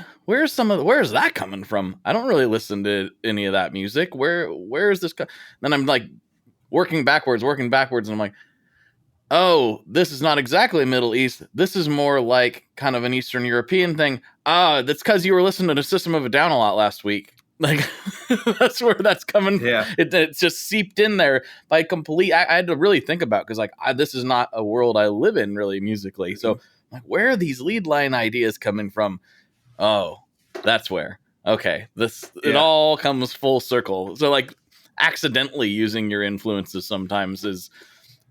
that coming from? I don't really listen to any of that music. Where is this? Then I'm like working backwards, and I'm like, oh, this is not exactly Middle East. This is more like kind of an Eastern European thing. That's because you were listening to System of a Down a lot last week. Like, that's where that's coming. Yeah. It's just seeped in there by complete. I had to really think about, because this is not a world I live in really musically. So like, where are these lead line ideas coming from? Oh, that's where. Okay. It all comes full circle. So like accidentally using your influences sometimes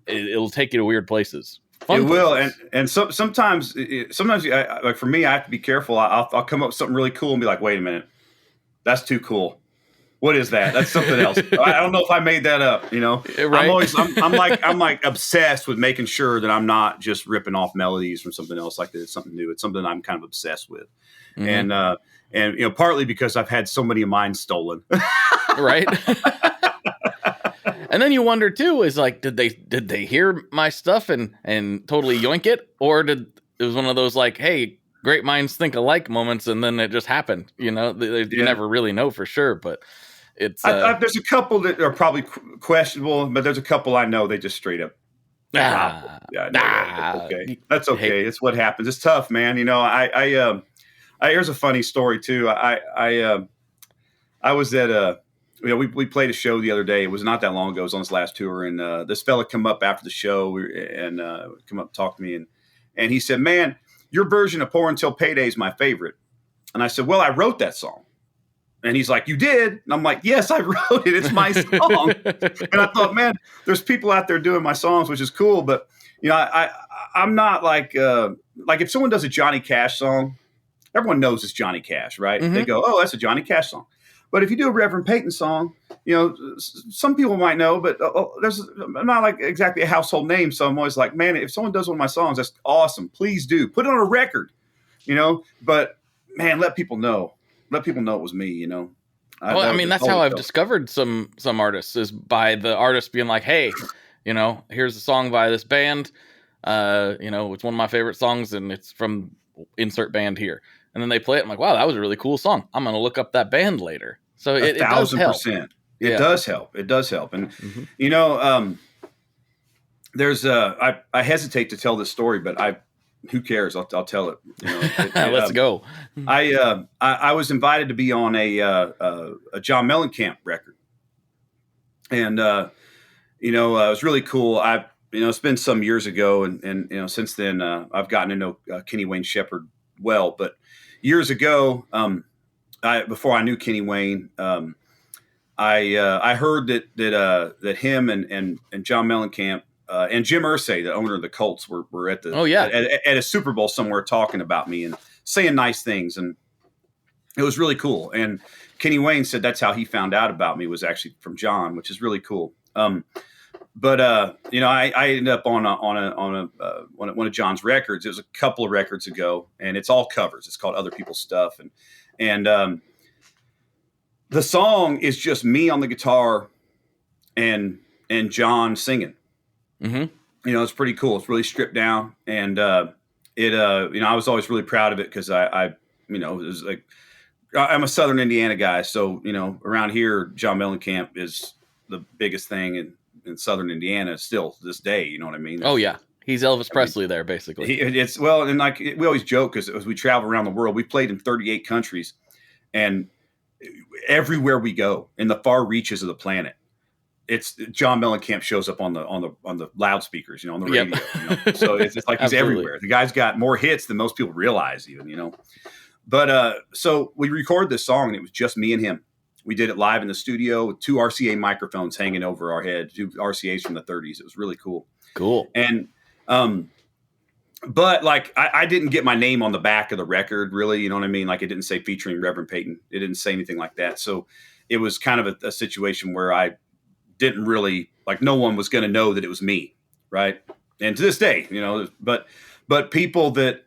it'll take you to weird places. fun It will, places. and sometimes like for me, I have to be careful. I'll come up with something really cool and be like, wait a minute, that's too cool. What is that? That's something else. I don't know if I made that up. Right? I'm like obsessed with making sure that I'm not just ripping off melodies from something else. Like that it's something new. It's something I'm kind of obsessed with, and partly because I've had so many of mine stolen. Right. And then you wonder too, is like, did they hear my stuff and totally yoink it, or it was one of those like, hey, great minds think alike moments, and then it just happened. You never really know for sure, but it's there's a couple that are probably questionable, but there's a couple I know they just straight up. Okay, that's okay. Hey. It's what happens. It's tough, man. Here's a funny story too. I was at we played a show the other day. It was not that long ago. It was on this last tour, and this fella come up after the show and come up and talk to me, and he said, "Man, your version of Pour Until Payday is my favorite." And I said, "Well, I wrote that song." And he's like, "You did?" And I'm like, "Yes, I wrote it. It's my song." And I thought, man, there's people out there doing my songs, which is cool. But I'm not like if someone does a Johnny Cash song, everyone knows it's Johnny Cash, right? Mm-hmm. They go, "Oh, that's a Johnny Cash song." But if you do a Reverend Peyton song, some people might know, but I'm not like exactly a household name. So I'm always like, man, if someone does one of my songs, that's awesome. Please do put it on a record, But man, let people know. Let people know it was me. That's how I've discovered some artists, is by the artist being like, hey, here's a song by this band. It's one of my favorite songs, and it's from insert band here. And then they play it. I'm like, wow, that was a really cool song. I'm going to look up that band later. So it does help. 1,000%. It does help. It does help. And, there's I hesitate to tell this story, but who cares? I'll tell it. Let's go. I was invited to be on a John Mellencamp record. And, it was really cool. It's been some years ago. And since then, I've gotten to know Kenny Wayne Shepherd well, but years ago, before I knew Kenny Wayne, I heard that him and John Mellencamp and Jim Irsay, the owner of the Colts, were at at a Super Bowl somewhere talking about me and saying nice things, and it was really cool. And Kenny Wayne said that's how he found out about me, was actually from John, which is really cool. But I ended up on one of John's records. It was a couple of records ago, and it's all covers. It's called Other People's Stuff, and the song is just me on the guitar and John singing. Mm-hmm. It's pretty cool. It's really stripped down, and I was always really proud of it because it was like, I'm a Southern Indiana guy, so around here, John Mellencamp is the biggest thing in Southern Indiana still to this day. You know what I mean? Oh yeah. He's Elvis Presley there, basically. And like we always joke, because as we travel around the world, we played in 38 countries, and everywhere we go in the far reaches of the planet, it's John Mellencamp shows up on the loudspeakers, on the radio. Yep. So it's like he's everywhere. The guy's got more hits than most people realize, even. But so we recorded this song, and it was just me and him. We did it live in the studio with 2 RCA microphones hanging over our head, 2 RCAs from the 30s. It was really cool. Cool. And but like I didn't get my name on the back of the record, really. You know what I mean? Like it didn't say featuring Reverend Peyton. It didn't say anything like that. So it was kind of a situation where I didn't really, like, no one was going to know that it was me, right? And to this day, but people that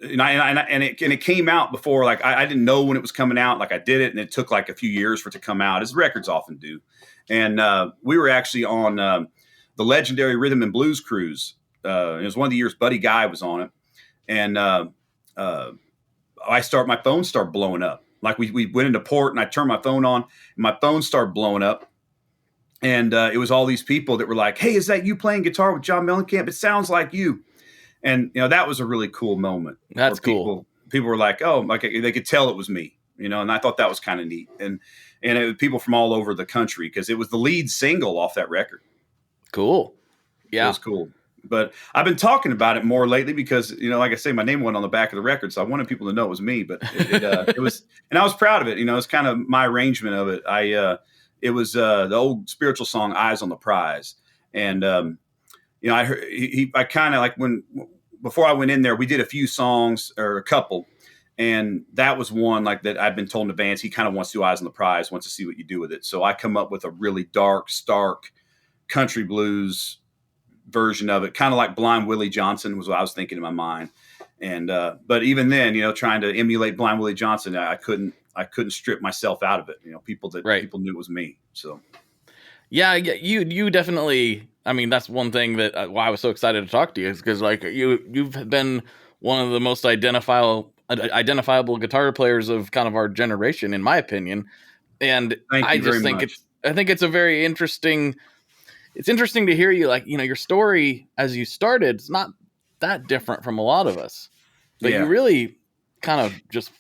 it came out before, like I didn't know when it was coming out. Like I did it, and it took like a few years for it to come out, as records often do. And we were actually on the legendary Rhythm and Blues cruise. It was one of the years Buddy Guy was on it, and my phone started blowing up. Like we went into port, and I turned my phone on, and my phone started blowing up. And it was all these people that were like, "Hey, is that you playing guitar with John Mellencamp? It sounds like you." And that was a really cool moment. That's cool. People were like, "Oh," like they could tell it was me, And I thought that was kind of neat. And it was people from all over the country, because it was the lead single off that record. Cool. Yeah, it was cool. But I've been talking about it more lately because, like I say, my name went on the back of the record, so I wanted people to know it was me. But it was, and I was proud of it. It's kind of my arrangement of it. It was the old spiritual song "Eyes on the Prize," and you know, I heard I kind of like before I went in there, we did a few songs or a couple. And that was one like that I've been told in advance. He kind of wants to do Eyes on the Prize, wants to see what you do with it. So I come up with a really dark, stark country blues version of it, kind of like Blind Willie Johnson was what I was thinking in my mind. And but even then, you know, trying to emulate Blind Willie Johnson, I couldn't strip myself out of it. You know, people knew it was me. So yeah, you definitely. I mean, that's one thing that why I was so excited to talk to you is because like you've been one of the most identifiable guitar players of kind of our generation, in my opinion. And I just think it's a very interesting. It's interesting to hear you, like, you know, your story as you started. It's not that different from a lot of us, but you really kind of just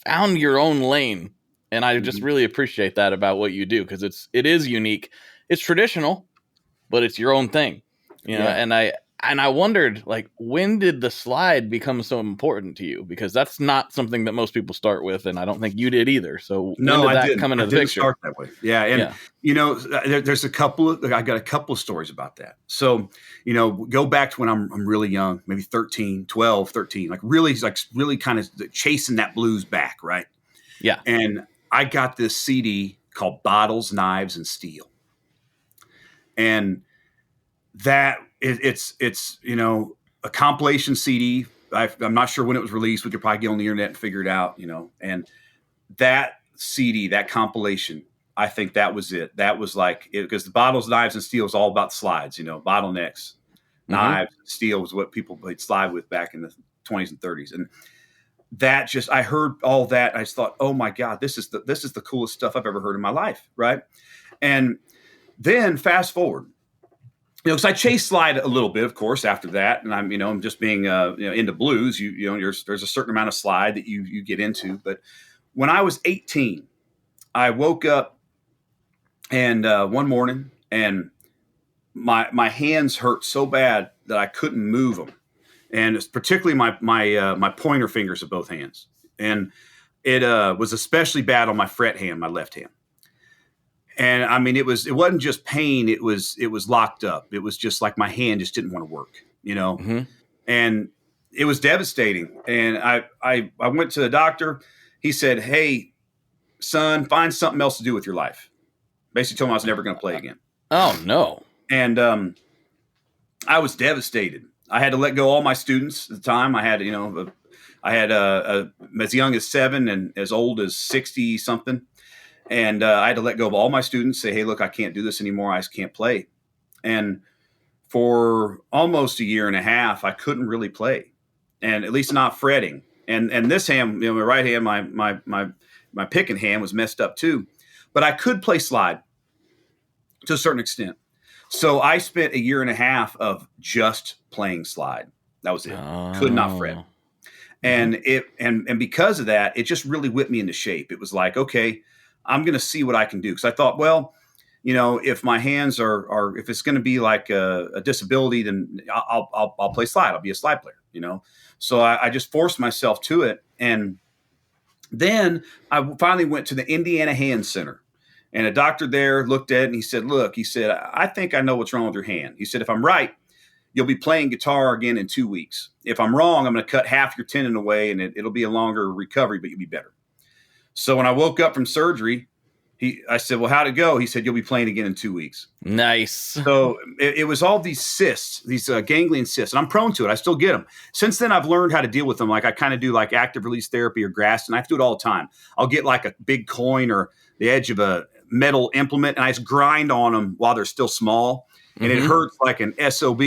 found your own lane, and I just really appreciate that about what you do because it is unique. It's traditional, but it's your own thing, you know. And I wondered, like, when did the slide become so important to you? Because that's not something that most people start with, and I don't think you did either. So no, when did I didn't come into the picture? Start that way. Yeah, and you know, there's I got a couple of stories about that. So, you know, go back to when I'm really young, maybe 12, 13, like really kind of chasing that blues back, right? Yeah. And I got this CD called Bottles, Knives, and Steel, and that it's you know, a compilation CD. I'm not sure when it was released. We could probably get on the internet and figure it out, you know. And that CD, that compilation, I think that was it. That was like it, because the Bottles, Knives, and Steel is all about slides, you know, bottlenecks, knives, steel was what people played slide with back in the 20s and 30s. And that just, I heard all that. I just thought, oh my God, this is the coolest stuff I've ever heard in my life, right? And then fast forward. You know, because I chased slide a little bit, of course, after that, and I'm just being you know, into blues. You know, there's a certain amount of slide that you get into. But when I was 18, I woke up and one morning, and my hands hurt so bad that I couldn't move them, and it's particularly my pointer fingers of both hands, and it was especially bad on my fret hand, my left hand. And I mean, it wasn't just pain. It was locked up. It was just like my hand just didn't want to work, you know, and it was devastating. And I went to the doctor. He said, "Hey, son, find something else to do with your life." Basically told him I was never going to play again. Oh no. And I was devastated. I had to let go all my students at the time. I had, you know, as young as 7 and as old as 60 something. And I had to let go of all my students, say, hey, look, I can't do this anymore. I just can't play. And for almost a year and a half, I couldn't really play, and at least not fretting. And this hand, you know, my right hand, my picking hand was messed up too. But I could play slide to a certain extent. So I spent a year and a half of just playing slide. That was it. Could not fret. And and because of that, it just really whipped me into shape. It was like, okay, I'm going to see what I can do. Because I thought, well, you know, if my hands are if it's going to be like a disability, then I'll play slide. I'll be a slide player, you know. So I just forced myself to it. And then I finally went to the Indiana Hand Center. And a doctor there looked at it and he said, look, he said, I think I know what's wrong with your hand. He said, if I'm right, you'll be playing guitar again in 2 weeks. If I'm wrong, I'm going to cut half your tendon away, and it'll be a longer recovery, but you'll be better. So when I woke up from surgery, I said, well, how'd it go? He said, you'll be playing again in 2 weeks. Nice. So it was all these cysts, these ganglion cysts, and I'm prone to it. I still get them. Since then, I've learned how to deal with them. Like I kind of do like active release therapy or grass, and I have to do it all the time. I'll get like a big coin or the edge of a metal implement, and I just grind on them while they're still small. And it hurts like an SOB,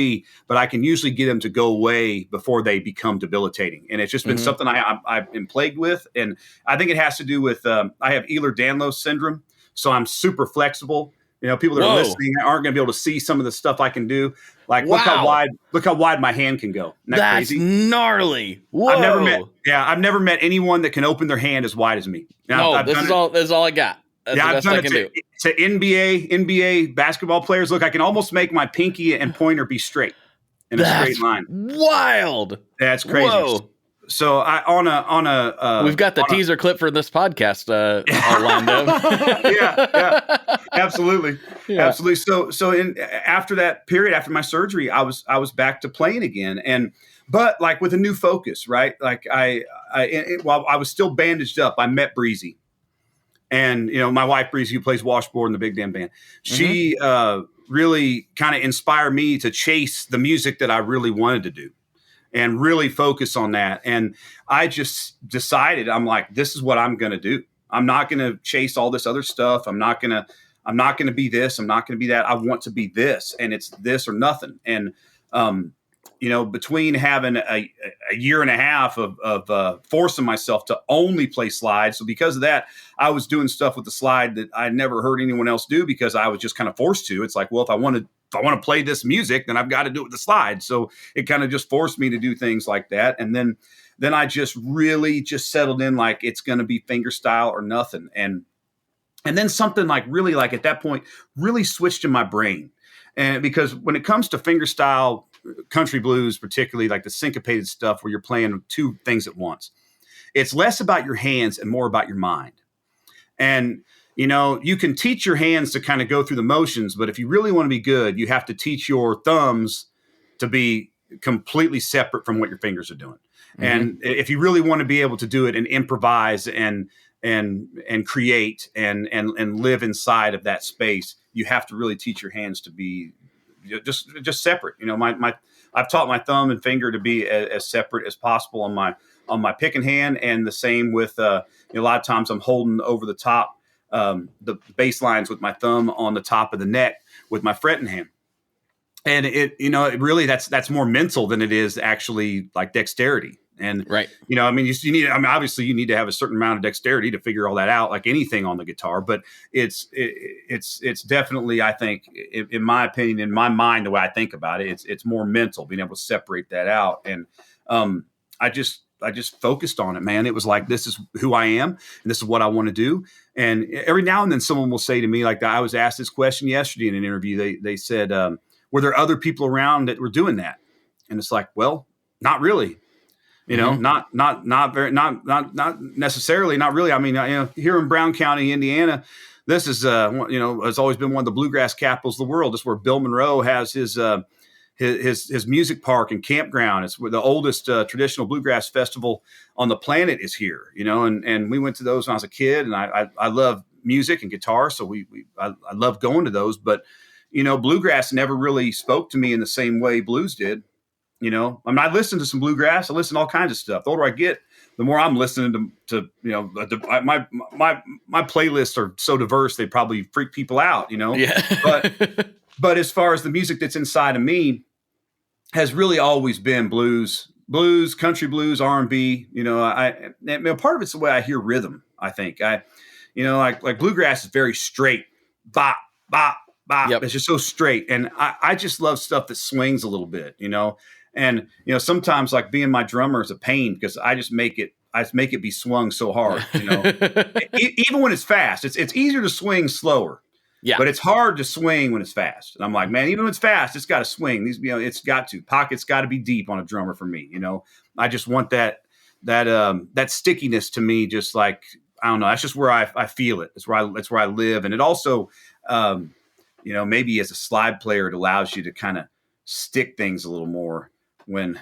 but I can usually get them to go away before they become debilitating. And it's just been something I've been plagued with. And I think it has to do with, I have Ehlers-Danlos syndrome. So I'm super flexible. You know, people that are listening aren't going to be able to see some of the stuff I can do. Like, look how wide my hand can go. Isn't that That's crazy? Gnarly. Whoa. I've never met anyone that can open their hand as wide as me. Now, this is all I got. That's the best I can do. To NBA basketball players. Look, I can almost make my pinky and pointer be straight in a straight line. Wild. That's crazy. Whoa. so I on a we've got the teaser clip for this podcast all lined up. yeah, absolutely. So after that period, after my surgery, I was back to playing again, but like with a new focus, right? Like while I was still bandaged up, I met Breezy, and my wife Breezy, who plays washboard in the Big Damn Band, she really kind of inspired me to chase the music that I really wanted to do and really focus on that. And I just decided, I'm like, this is what I'm going to do. I'm not going to chase all this other stuff. I'm not going to be this. I'm not going to be that. I want to be this, and it's this or nothing. And, between having a year and a half of forcing myself to only play slide. So because of that, I was doing stuff with the slide that I never heard anyone else do because I was just kind of forced to. It's like, well, if I want to play this music, then I've got to do it with the slide. So it kind of just forced me to do things like that. And then I just really just settled in, like, it's going to be fingerstyle or nothing. And then something like really, like at that point, really switched in my brain. And because when it comes to fingerstyle, country blues, particularly like the syncopated stuff where you're playing two things at once, it's less about your hands and more about your mind. And, you can teach your hands to kind of go through the motions, but if you really want to be good, you have to teach your thumbs to be completely separate from what your fingers are doing. Mm-hmm. And if you really want to be able to do it and improvise and create and live inside of that space, you have to really teach your hands to be just separate. I've taught my thumb and finger to be as separate as possible on my picking hand, and the same with a lot of times I'm holding over the top the bass lines with my thumb on the top of the neck with my fretting hand. And it really that's more mental than it is actually like dexterity. And right, you need. Obviously, you need to have a certain amount of dexterity to figure all that out, like anything on the guitar. But it's definitely, I think, in my opinion, in my mind, the way I think about it, it's more mental, being able to separate that out. And I just focused on it, man. It was like, this is who I am, and this is what I want to do. And every now and then, someone will say to me, like, I was asked this question yesterday in an interview. They said, were there other people around that were doing that? And it's like, well, not really. Not necessarily, not really. I mean, here in Brown County, Indiana, this is, has always been one of the bluegrass capitals of the world. It's where Bill Monroe has his music park and campground. It's where the oldest traditional bluegrass festival on the planet is here, and we went to those when I was a kid, and I love music and guitar. So I love going to those, but, bluegrass never really spoke to me in the same way blues did. I listen to some bluegrass. I listen to all kinds of stuff. The older I get, the more I'm listening to my playlists are so diverse, they probably freak people out, Yeah. But as far as the music that's inside of me has really always been blues, country blues, R&B, part of it's the way I hear rhythm. I think like bluegrass is very straight, bop, bop, bop. Yep. It's just so straight. And I just love stuff that swings a little bit, And, sometimes like being my drummer is a pain because I make it be swung so hard, even when it's fast, it's easier to swing slower, but it's hard to swing when it's fast. And I'm like, man, even when it's fast, it's got to swing. It's got to, pockets got to be deep on a drummer for me. I just want that stickiness to me. Just like, I don't know. That's just where I feel it. That's where I live. And it also, maybe as a slide player, it allows you to kind of stick things a little more when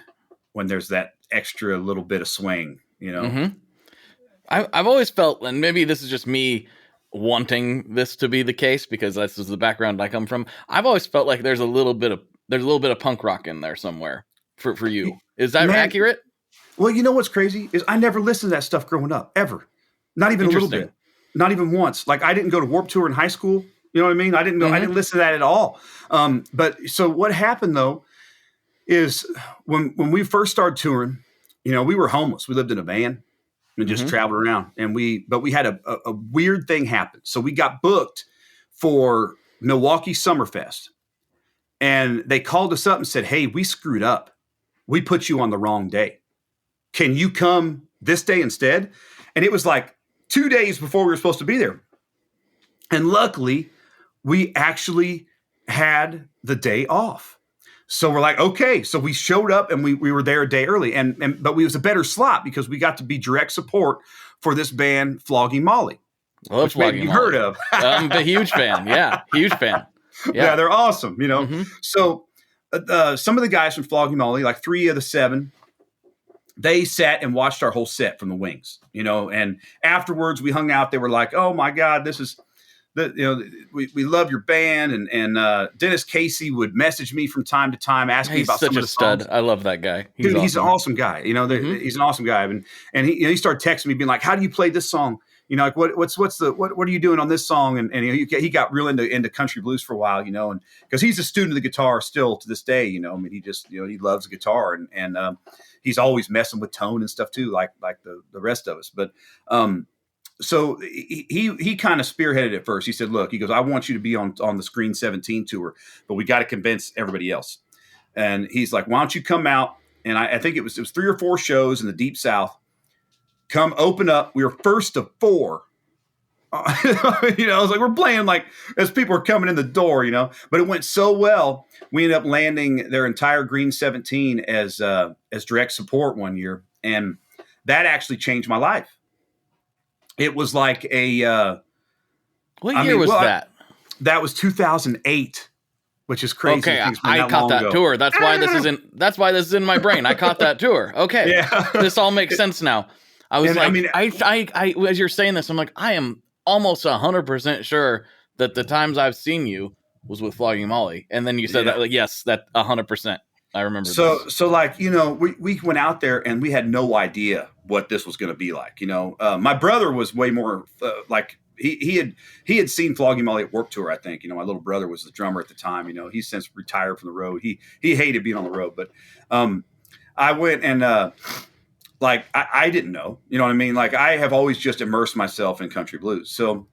there's that extra little bit of swing, Mm-hmm. I've always felt, and maybe this is just me wanting this to be the case because this is the background I come from. I've always felt like there's a little bit of punk rock in there somewhere for you. Is that accurate? Well, what's crazy is I never listened to that stuff growing up, ever. Not even a little bit. Not even once. Like, I didn't go to Warped Tour in high school. You know what I mean? I didn't know. Mm-hmm. I didn't listen to that at all. But so what happened though is when we first started touring, we were homeless. We lived in a van and just traveled around. But we had a weird thing happen. So we got booked for Milwaukee Summerfest, and they called us up and said, "Hey, we screwed up. We put you on the wrong day. Can you come this day instead?" And it was like 2 days before we were supposed to be there. And luckily, we actually had the day off. So we're like, okay. So we showed up and we were there a day early, but we was a better slot because we got to be direct support for this band, Flogging Molly. Love Flogging you Molly. Heard of? I'm a huge fan. Yeah, huge fan. Yeah, they're awesome. So some of the guys from Flogging Molly, like 3 of the 7, they sat and watched our whole set from the wings. And afterwards we hung out. They were like, "Oh my God, this is." We love your band, and Dennis Casey would message me from time to time, ask me about such some of a the stud. songs. I love that guy. He's an awesome guy. He's an awesome guy, and he started texting me, being like, "How do you play this song? Like what are you doing on this song?" And he got real into country blues for a while, and because he's a student of the guitar still to this day, he just he loves guitar, and he's always messing with tone and stuff too, like the rest of us, but. So he kind of spearheaded it first. He said, "Look," he goes, "I want you to be on the Screen 17 tour, but we got to convince everybody else." And he's like, "Why don't you come out?" And I think it was 3 or 4 shows in the Deep South. Come open up. We were first of 4. I was like, we're playing like as people are coming in the door, But it went so well, we ended up landing their entire Green 17 as direct support one year, and that actually changed my life. It was like a. What year was that? That was 2008, which is crazy. Okay, I caught that tour. That's why this isn't. That's why this is in my brain. I caught that tour. Okay, yeah. This all makes sense now. I was I as you're saying this, I'm like, I am almost 100% sure that the times I've seen you was with Flogging Molly, and then you said that, like, yes, that 100%. I remember. So we went out there and we had no idea what this was going to be like. My brother was way more like he had seen Flogging Molly at Warped Tour. I think my little brother was the drummer at the time. He's since retired from the road. He hated being on the road, but I went and I didn't know. You know what I mean? Like I have always just immersed myself in country blues. So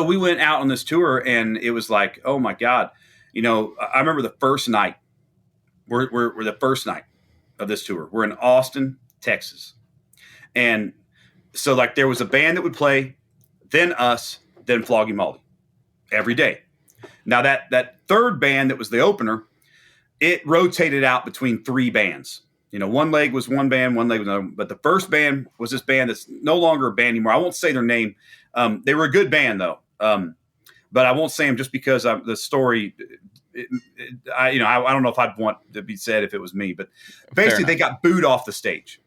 we went out on this tour and it was like, oh my God. I remember the first night. We're the first night of this tour. We're in Austin, Texas. And so like there was a band that would play, then us, then Flogging Molly every day. Now that third band that was the opener, it rotated out between 3 bands. One leg was one band, one leg was another. But the first band was this band that's no longer a band anymore. I won't say their name. They were a good band though. But I won't say them just because the story I don't know if I'd want to be said if it was me, but basically they got booed off the stage.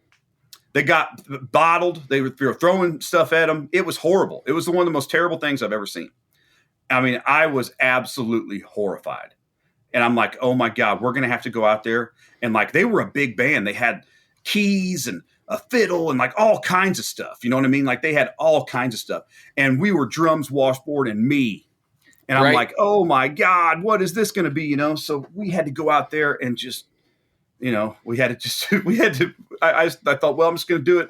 They got bottled. They were throwing stuff at them. It was horrible. It was one of the most terrible things I've ever seen. I mean, I was absolutely horrified. And I'm like, oh my God, we're going to have to go out there. And like, they were a big band. They had keys and a fiddle and like all kinds of stuff. You know what I mean? Like they had all kinds of stuff. And we were drums, washboard, and me. And I'm like, oh my God, what is this going to be? So we had to go out there and just, I thought, well, I'm just going to do it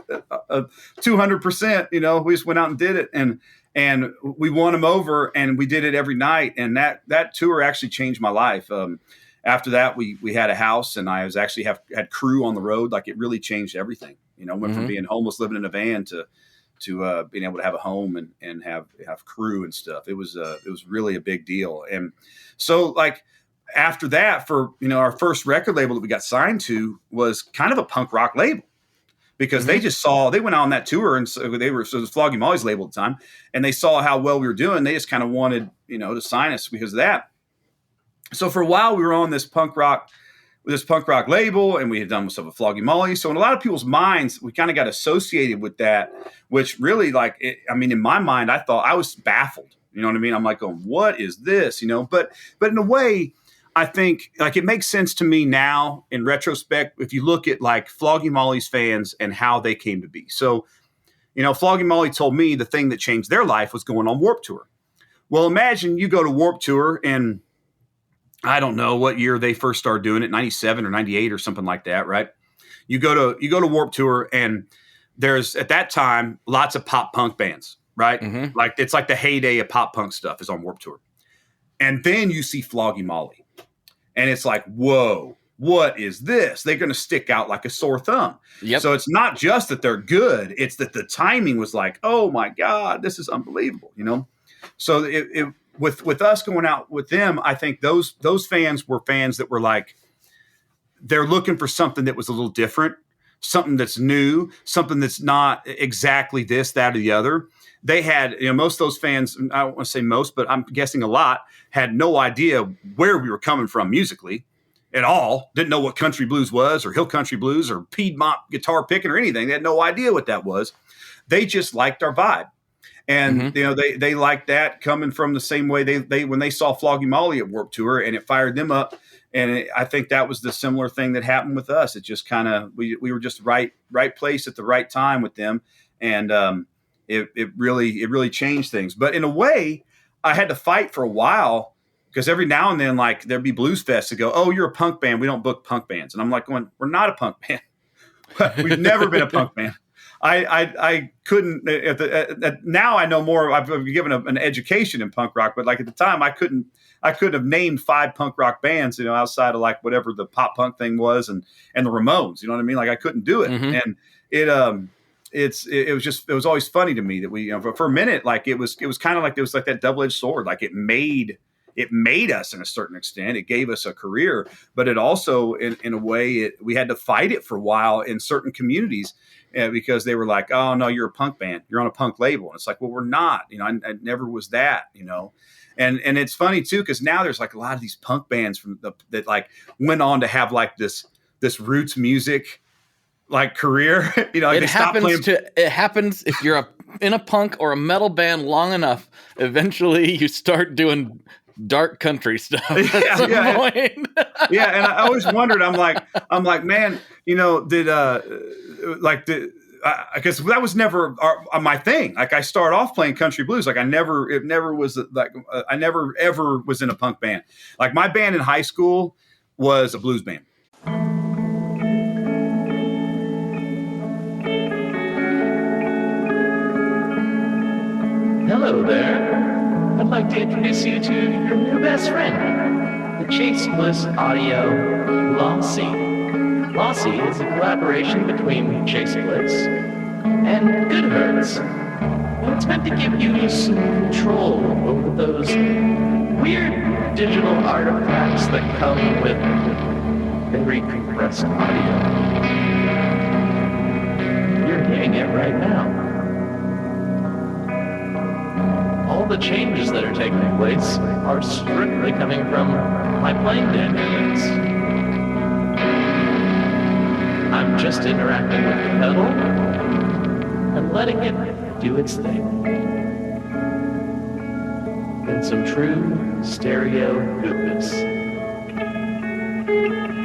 200%. We just went out and did it. And we won them over and we did it every night. And that tour actually changed my life. After that, we had a house and I was actually had crew on the road. Like it really changed everything. Went from being homeless, living in a van to being able to have a home and have crew and stuff. It was really a big deal. And so like after that, for, our first record label that we got signed to was kind of a punk rock label because they went on that tour. And so it was Flogging Molly's label at the time. And they saw how well we were doing. They just kind of wanted, to sign us because of that. So for a while we were on this punk rock label, and we had done stuff with Flogging Molly. So in a lot of people's minds, we kind of got associated with that, which really in my mind, I thought I was baffled. You know what I mean? I'm like, going, what is this? But in a way, I think like it makes sense to me now in retrospect, if you look at like Flogging Molly's fans and how they came to be. So, Flogging Molly told me the thing that changed their life was going on Warped Tour. Well, imagine you go to Warped Tour and I don't know what year they first started doing it, 97 or 98 or something like that, right? You go to Warped Tour and there's at that time lots of pop punk bands, right? Mm-hmm. Like it's like the heyday of pop punk stuff is on Warped Tour. And then you see Flogging Molly. And it's like, whoa, what is this? They're going to stick out like a sore thumb. Yep. So it's not just that they're good. It's that the timing was like, oh my God, this is unbelievable, So with us going out with them, I think those fans were fans that were like, they're looking for something that was a little different, something that's new, something that's not exactly this, that, or the other. They had, most of those fans, I don't want to say most, but I'm guessing a lot, had no idea where we were coming from musically at all. Didn't know what country blues was, or hill country blues, or Piedmont guitar picking, or anything. They had no idea what that was. They just liked our vibe. And, they liked that coming from the same way they when they saw Flogging Molly at Warped Tour, and it fired them up. And I think that was the similar thing that happened with us. It just kind of, we were just right place at the right time with them. And it really changed things. But in a way, I had to fight for a while, because every now and then, like, there'd be blues fests that go, "Oh, you're a punk band. We don't book punk bands." And I'm like, we're not a punk band. We've never been a punk band. I couldn't. Now I know more. I've been given an education in punk rock, but like at the time, I couldn't have named 5 punk rock bands, outside of like whatever the pop punk thing was, and the Ramones. You know what I mean? Like I couldn't do it, and it was always funny to me that we, for a minute, like it was kind of like, it was like that double-edged sword. Like it made us in a certain extent. It gave us a career, but it also, in a way, we had to fight it for a while in certain communities, because they were like, "Oh no, you're a punk band. You're on a punk label." And it's like, well, we're not. I never was that. And it's funny too, because now there's like a lot of these punk bands that like went on to have like this roots music like career. Like it happens if you're in a punk or a metal band long enough. Eventually, you start doing dark country stuff. Point. Yeah, and I always wondered. I'm like, man, because that was never my thing. Like I started off playing country blues. Like it never was like, I never ever was in a punk band. Like my band in high school was a blues band. Hello there. I'd like to introduce you to your new best friend, the Chase Bliss Audio Lossy. Lossy is a collaboration between Chase Bliss and Good Hurts. And it's meant to give you some control over those weird digital artifacts that come with very compressed audio. You're hearing it right now. All the changes that are taking place are strictly coming from my playing dynamics. I'm just interacting with the pedal and letting it do its thing. In some true stereo goodness.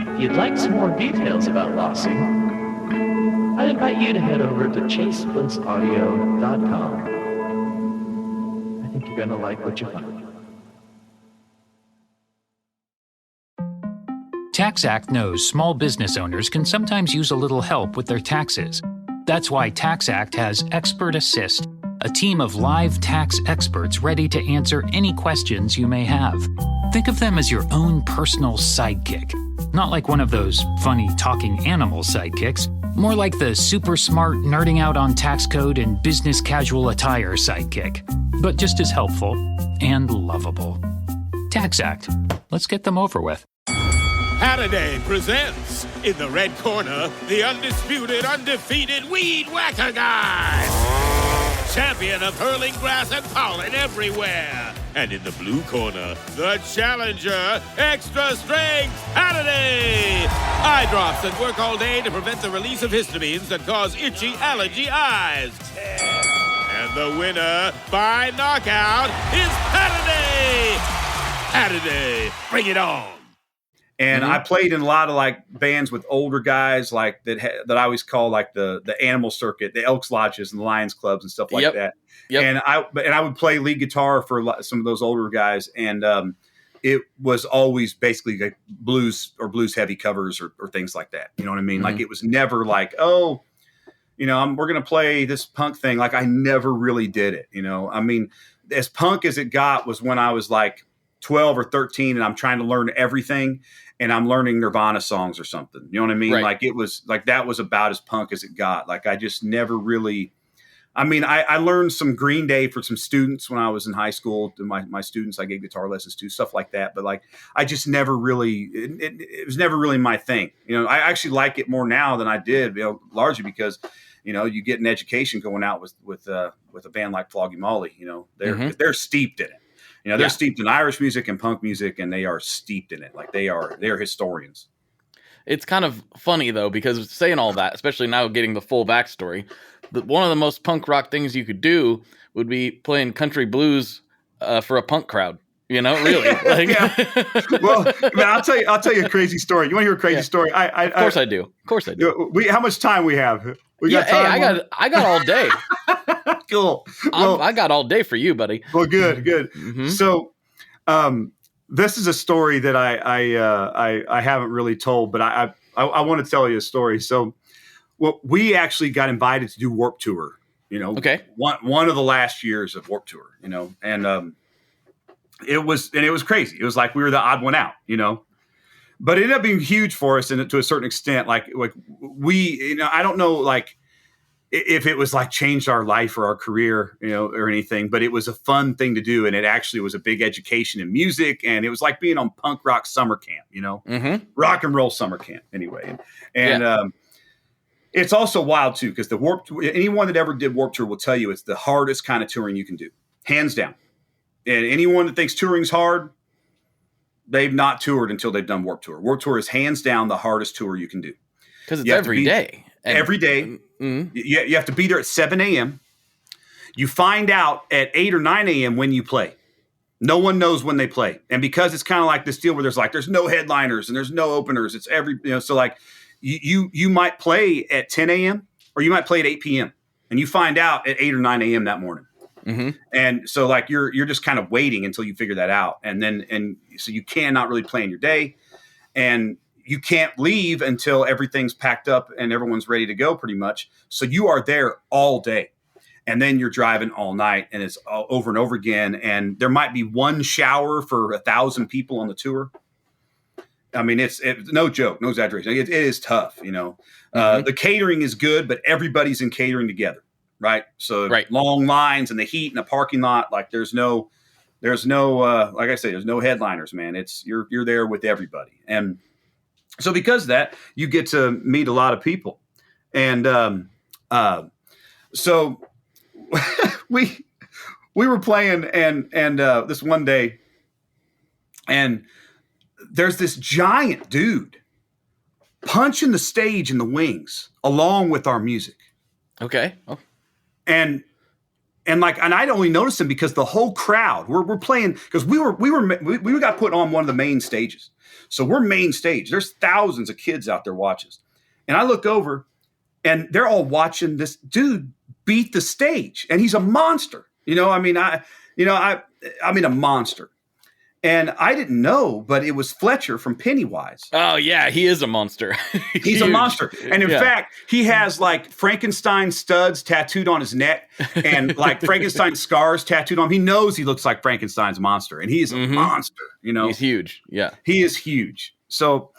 If you'd like some more details about Lossy, I'd invite you to head over to chaseblintsaudio.com. I think you're gonna like what you find. TaxAct knows small business owners can sometimes use a little help with their taxes. That's why TaxAct has Expert Assist, a team of live tax experts ready to answer any questions you may have. Think of them as your own personal sidekick. Not like one of those funny talking animal sidekicks, more like the super smart nerding out on tax code and business casual attire sidekick, but just as helpful and lovable. TaxAct. Let's get them over with. Halliday presents, in the red corner, the undisputed, undefeated Weed Whacker Guy. Champion of hurling grass and pollen everywhere. And in the blue corner, the challenger, extra strength Halliday. Eye drops that work all day to prevent the release of histamines that cause itchy allergy eyes. And the winner by knockout is Halliday. Halliday, bring it on. And I played in a lot of like bands with older guys, like that I always call like the animal circuit, the Elks Lodges and the Lions Clubs and stuff like that. Yep. And I would play lead guitar for some of those older guys, and it was always basically like blues heavy covers or things like that. You know what I mean? Like it was never like, oh, we're gonna play this punk thing. Like I never really did it. I mean, as punk as it got was when I was like 12 or 13 and I'm trying to learn everything and I'm learning Nirvana songs or something. You know what I mean? Right. Like it was like, that was about as punk as it got. Like I just never really I mean, I learned some Green Day for some students when I was in high school. To my students, I gave guitar lessons to, stuff like that. But like, I just never really, it was never really my thing. You know, I actually like it more now than I did, you know, largely because, you know, you get an education going out with a band like Floggy Molly. You know, they're steeped in it. You know, they're steeped in Irish music and punk music, and they are steeped in it. Like they're historians. It's kind of funny though, because saying all that, especially now getting the full backstory, one of the most punk rock things you could do would be playing country blues for a punk crowd. You know, really. Like, well, man, I'll tell you a crazy story. You want to hear a crazy story? Of course I do. Of course I do. How much time we have? We got time. Hey, I got all day. Cool. Well, I got all day for you, buddy. Well, good. Mm-hmm. So, this is a story that I haven't really told, but I want to tell you a story. So, well, we actually got invited to do Warped Tour. You know, one of the last years of Warped Tour. You know, and it was crazy. It was like we were the odd one out. You know, but it ended up being huge for us, and to a certain extent, like we, you know, I don't know, like, if it was like changed our life or our career, you know, or anything, but it was a fun thing to do. And it actually was a big education in music. And it was like being on punk rock summer camp, you know, rock and roll summer camp anyway. And it's also wild too, because anyone that ever did Warped Tour will tell you it's the hardest kind of touring you can do, hands down. And anyone that thinks touring's hard, they've not toured until they've done Warped Tour. Warped Tour is hands down the hardest tour you can do. Because it's every day. Every day. You have to be there at 7 a.m. You find out at 8 or 9 a.m. when you play. No one knows when they play. And because it's kind of like this deal where there's no headliners and there's no openers. It's so like you might play at 10 a.m. or you might play at 8 p.m. and you find out at 8 or 9 a.m. that morning. And so like you're just kind of waiting until you figure that out. And so you cannot really plan your day. And you can't leave until everything's packed up and everyone's ready to go pretty much. So you are there all day, and then you're driving all night, and it's all over and over again. And there might be one shower for 1,000 people on the tour. I mean, it's no joke, no exaggeration. It is tough, you know. The catering is good, but everybody's in catering together, right? So long lines and the heat in the parking lot. Like there's no like I say, there's no headliners, man. It's you're there with everybody. And so because of that, you get to meet a lot of people. And so we were playing and this one day, and there's this giant dude punching the stage in the wings along with our music. Okay. Oh. And I'd only noticed him because the whole crowd we're playing, because we got put on one of the main stages. So we're main stage. There's thousands of kids out there watching us. And I look over and they're all watching this dude beat the stage, and he's a monster. You know, I mean, I mean a monster. And I didn't know, but it was Fletcher from Pennywise. Oh, yeah, he is a monster. He's a monster. And in fact, he has like Frankenstein studs tattooed on his neck and like Frankenstein scars tattooed on him. He knows he looks like Frankenstein's monster, and he's a monster, you know. He's huge. Yeah. He is huge. So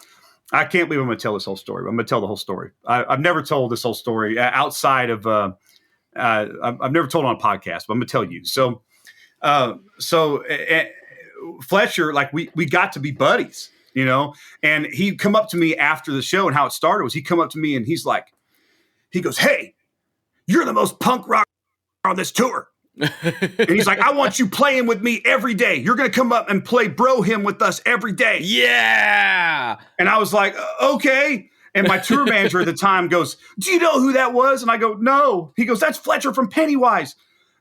I can't believe I'm going to tell this whole story. I'm going to tell the whole story. I've never told this whole story outside of, I've never told it on a podcast, but I'm going to tell you. So Fletcher, like we got to be buddies, you know, and he'd come up to me after the show, and how it started was he'd come up to me and he goes, "Hey, you're the most punk rock on this tour." And he's like, "I want you playing with me every day. You're going to come up and play Bro Hymn with us every day." Yeah. And I was like, "Okay." And my tour manager at the time goes, "Do you know who that was?" And I go, "No." He goes, "That's Fletcher from Pennywise.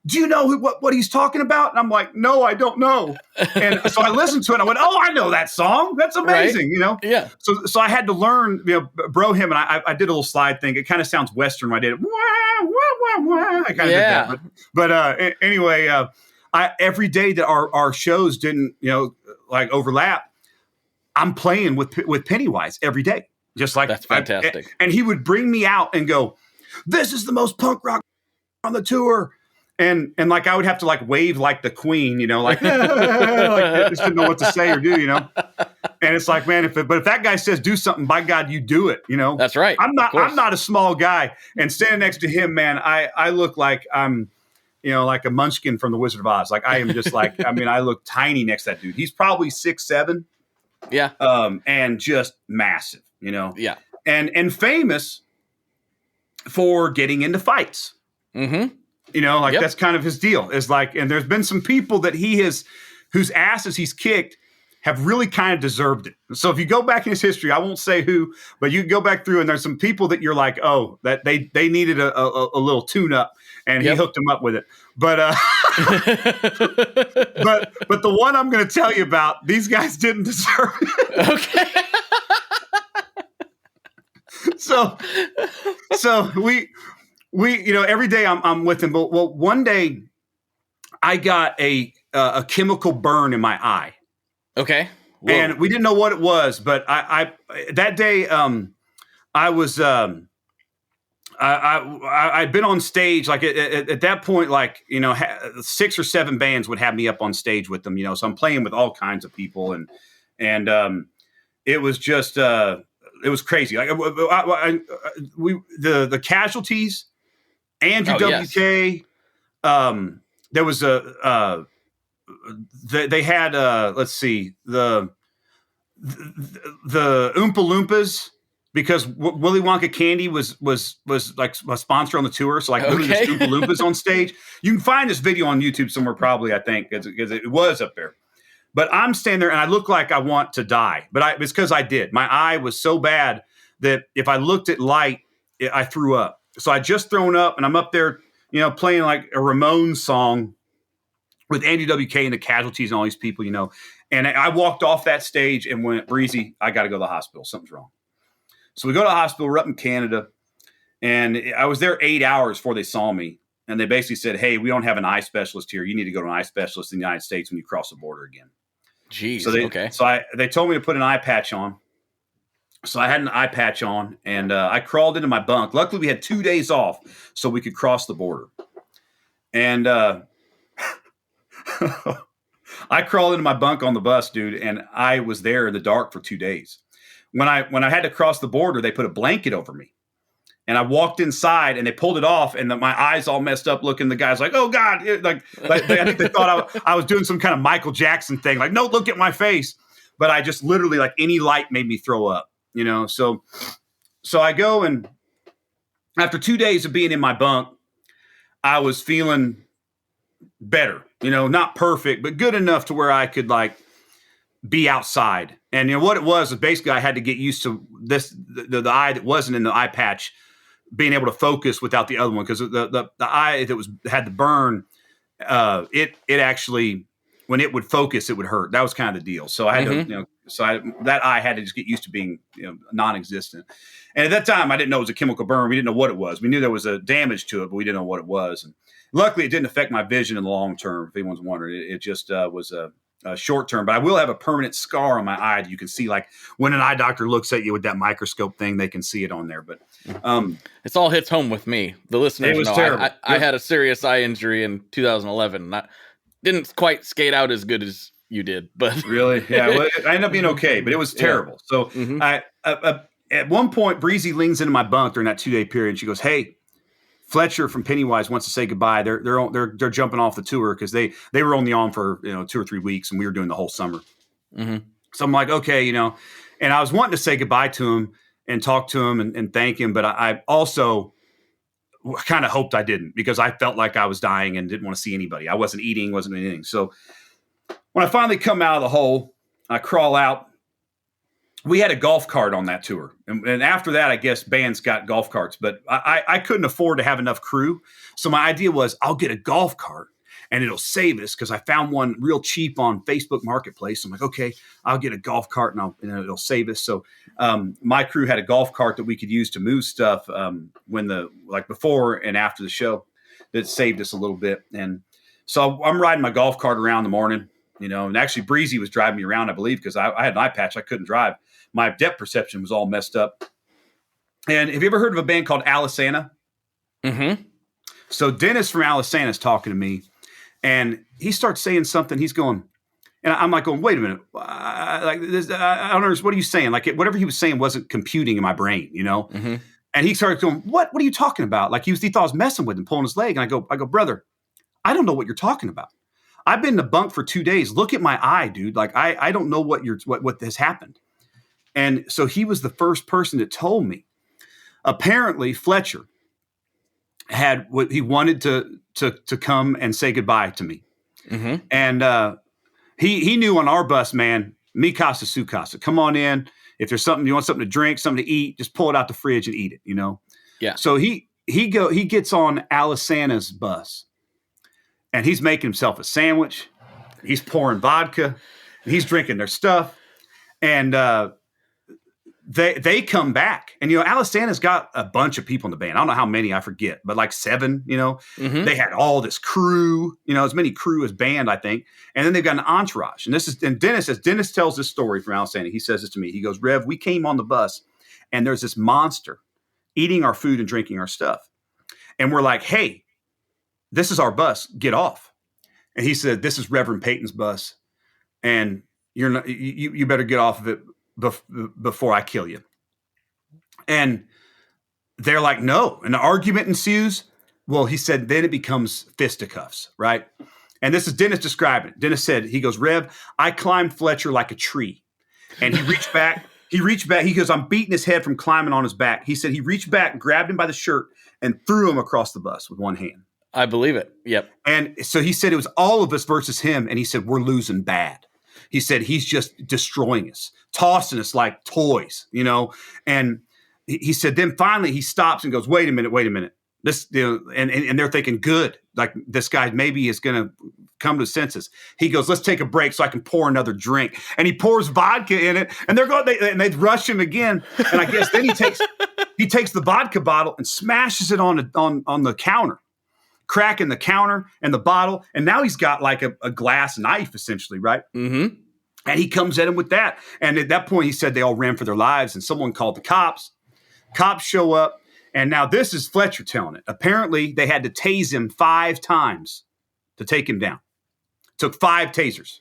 Do you know what he's talking about?" And I'm like, "No, I don't know." And so I listened to it and I went, "Oh, I know that song. That's amazing." Right? You know? Yeah. So I had to learn, you know, Bro Hymn, and I did a little slide thing. It kind of sounds Western when I did it. I kind of did that. But anyway, every day that our shows didn't, you know, like overlap, I'm playing with Pennywise every day. Just like that's fantastic. And he would bring me out and go, "This is the most punk rock on the tour." And like I would have to like wave like the Queen, you know, like, like I just didn't know what to say or do, you know. And it's like, man, if that guy says do something, by God, you do it. That's right. I'm not a small guy, and standing next to him, man, I look like I'm, like a munchkin from the Wizard of Oz. Like I am just like, I look tiny next to that dude. He's probably 6'7". Yeah. And just massive. Yeah. And famous for getting into fights. Mm-hmm. That's kind of his deal. Is like, and there's been some people that whose asses he's kicked have really kind of deserved it. So if you go back in his history, I won't say who, but you can go back through and there's some people that you're like, oh, that they needed a little tune up, and he hooked them up with it. But but the one I'm going to tell you about, these guys didn't deserve it. Okay. So we every day I'm with him. But one day I got a chemical burn in my eye. Okay. Whoa. And we didn't know what it was, but I that day I was I'd been on stage like at that point, like 6 or 7 bands would have me up on stage with them, so I'm playing with all kinds of people, and it was just it was crazy. Like the Casualties, Andrew WK. There was they had let's see, the Oompa Loompas, because Willy Wonka Candy was like a sponsor on the tour. So like literally just Oompa Loompas on stage. You can find this video on YouTube somewhere, probably, I think, because it was up there. But I'm standing there and I look like I want to die. But it's because I did. My eye was so bad that if I looked at light, I threw up. So I just thrown up, and I'm up there, playing like a Ramones song with Andy WK and the Casualties and all these people, And I walked off that stage and went, Breezy, I got to go to the hospital. Something's wrong. So we go to the hospital. We're up in Canada. And I was there 8 hours before they saw me. And they basically said, hey, we don't have an eye specialist here. You need to go to an eye specialist in the United States when you cross the border again. Jeez. So they told me to put an eye patch on. So I had an eye patch on, and I crawled into my bunk. Luckily, we had 2 days off so we could cross the border. And I crawled into my bunk on the bus, dude, and I was there in the dark for 2 days. When I had to cross the border, they put a blanket over me. And I walked inside, and they pulled it off, and my eyes all messed up looking. The guy's like, oh, God. I think they thought I was doing some kind of Michael Jackson thing. Like, no, look at my face. But I just literally, like, any light made me throw up, So I go, and after 2 days of being in my bunk, I was feeling better, not perfect, but good enough to where I could, like, be outside. And, what it was basically I had to get used to the eye that wasn't in the eye patch being able to focus without the other one, because the eye that had the burn, it actually, when it would focus, it would hurt. That was kind of the deal. So I had to, that eye had to just get used to being non-existent. And at that time, I didn't know it was a chemical burn. We didn't know what it was. We knew there was a damage to it, but we didn't know what it was. And luckily, it didn't affect my vision in the long term. If anyone's wondering, it just was a short term. But I will have a permanent scar on my eye that you can see. Like when an eye doctor looks at you with that microscope thing, they can see it on there. But it's all hits home with me. The listeners know terrible. I had a serious eye injury in 2011. And I didn't quite skate out as good as you did, but really, yeah. Well, I ended up being okay, but it was terrible. Yeah. So I at one point, Breezy leans into my bunk during that 2 day period. And she goes, "Hey, Fletcher from Pennywise wants to say goodbye. They're jumping off the tour because they were only on for 2 or 3 weeks, and we were doing the whole summer." Mm-hmm. So I'm like, okay, and I was wanting to say goodbye to him and talk to him and thank him, but I also kind of hoped I didn't, because I felt like I was dying and didn't want to see anybody. I wasn't eating, wasn't anything. So when I finally come out of the hole, I crawl out. We had a golf cart on that tour. And after that, I guess bands got golf carts, but I couldn't afford to have enough crew. So my idea was, I'll get a golf cart and it'll save us, because I found one real cheap on Facebook Marketplace. I'm like, okay, I'll get a golf cart and it'll save us. So my crew had a golf cart that we could use to move stuff before and after the show, that saved us a little bit. And so I'm riding my golf cart around in the morning, and actually Breezy was driving me around, I believe, because I had an eye patch. I couldn't drive. My depth perception was all messed up. And have you ever heard of a band called Alesana? Mm-hmm. So Dennis from Alesana is talking to me, and he starts saying something. He's going, And I'm like going, wait a minute. Like this, I don't understand. What are you saying? Like whatever he was saying wasn't computing in my brain, you know? Mm-hmm. And he started going, what are you talking about? Like he thought I was messing with him, pulling his leg. And I go, brother, I don't know what you're talking about. I've been in the bunk for 2 days. Look at my eye, dude. Like I don't know what has happened. And so he was the first person that told me. Apparently Fletcher had what he wanted to come and say goodbye to me. Mm-hmm. And he knew on our bus, man, mi casa su casa. Come on in. If there's something you want, something to drink, something to eat, just pull it out the fridge and eat it, you know? Yeah. So he gets on Alesana's bus and he's making himself a sandwich. He's pouring vodka. He's drinking their stuff. And they come back. And, you know, Alesana's got a bunch of people in the band. I don't know how many, I forget, but like 7, you know. Mm-hmm. They had all this crew, you know, as many crew as band, I think. And then they've got an entourage. And Dennis tells this story from Alesana. He says this to me. He goes, Rev, we came on the bus and there's this monster eating our food and drinking our stuff. And we're like, hey, this is our bus. Get off. And he said, this is Reverend Peyton's bus. And you better get off of it before I kill you. And they're like, no. And the argument ensues. Well, he said, then it becomes fisticuffs, right? And this is Dennis describing it. Dennis said, he goes, Rev, I climbed Fletcher like a tree. And he reached back. He goes, I'm beating his head from climbing on his back. He said he reached back, grabbed him by the shirt, and threw him across the bus with one hand. I believe it. Yep. And so he said it was all of us versus him. And he said, we're losing bad. He said, he's just destroying us, tossing us like toys, you know? And he said, then finally he stops and goes, wait a minute. This, you know, and they're thinking, good, like this guy maybe is going to come to his senses. He goes, let's take a break so I can pour another drink. And he pours vodka in it, and they rush him again. And I guess then he takes the vodka bottle and smashes it on the counter, cracking the counter and the bottle. And now he's got like a glass knife, essentially, right? Mm-hmm. And he comes at him with that. And at that point, he said they all ran for their lives, and someone called the cops. Cops show up. And now this is Fletcher telling it. Apparently, they had to tase him 5 times to take him down. Took 5 tasers,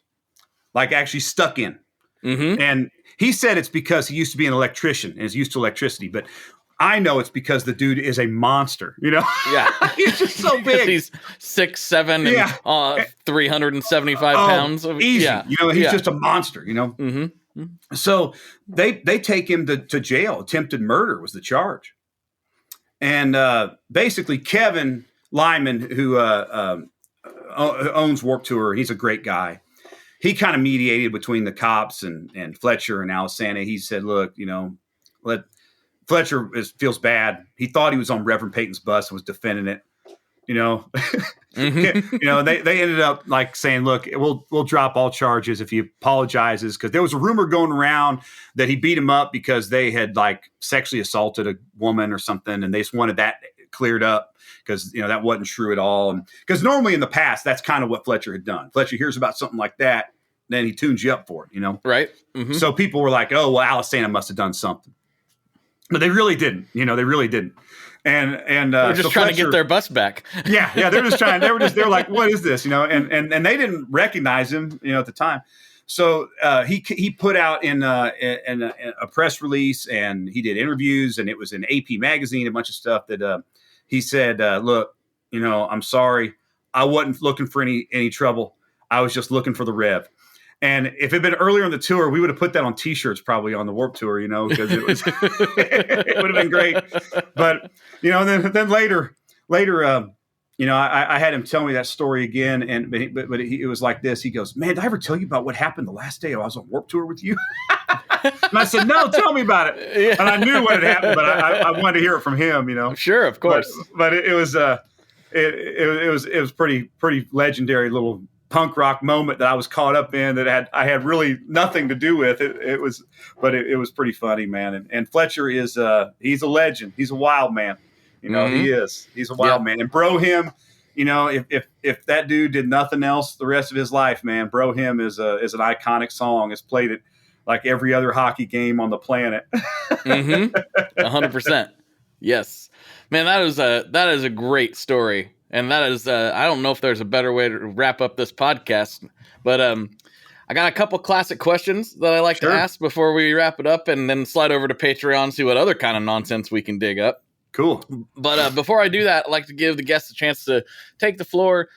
like actually stuck in. Mm-hmm. And he said it's because he used to be an electrician and is used to electricity. But I know it's because the dude is a monster, you know? Yeah. He's just so big. He's 6'7" and 375 pounds. Easy. Yeah. You know, he's just a monster, you know? Mm-hmm. So they take him to jail. Attempted murder was the charge. And basically, Kevin Lyman, who owns Warped Tour, he's a great guy. He kind of mediated between the cops and Fletcher and Alesana. He said, look, you know, Fletcher feels bad. He thought he was on Reverend Peyton's bus and was defending it. You know, Mm-hmm. you know, they ended up like saying, look, we'll drop all charges if he apologizes, because there was a rumor going around that he beat him up because they had like sexually assaulted a woman or something, and they just wanted that cleared up because, you know, that wasn't true at all. And because normally in the past, that's kind of what Fletcher had done. Fletcher hears about something like that, then he tunes you up for it, you know? Right. Mm-hmm. So people were like, oh, well, Alesana must have done something. But they really didn't. You know, they really didn't. And they're just so trying Fletcher, to get their bus back. yeah, they're just trying. They're like, what is this? You know, and they didn't recognize him, you know, at the time. So he put out in a press release, and he did interviews, and it was in AP magazine, a bunch of stuff that he said, look, you know, I'm sorry, I wasn't looking for any trouble. I was just looking for the Rev. And if it had been earlier in the tour, we would have put that on T-shirts probably on the Warped Tour, you know, because it was it would have been great. But you know, then later, you know, I had him tell me that story again, and but it was like this. He goes, "Man, did I ever tell you about what happened the last day I was on Warped Tour with you?" And I said, "No, tell me about it." Yeah. And I knew what had happened, but I wanted to hear it from him, you know. Sure, of course. But it was it was pretty legendary little punk rock moment that I was caught up in that I had really nothing to do with it. It was pretty funny, man. And Fletcher is he's a legend. He's a wild man. You know, Mm-hmm. he's a wild man. And Bro Him, you know, if that dude did nothing else the rest of his life, man, Bro Him is an iconic song. It's played at like every other hockey game on the planet. 100%. Yes, man, that is a great story. And that is, I don't know if there's a better way to wrap up this podcast, but I got a couple classic questions that I like to ask before we wrap it up, and then slide over to Patreon and see what other kind of nonsense we can dig up. Cool. But before I do that, I'd like to give the guests a chance to take the floor.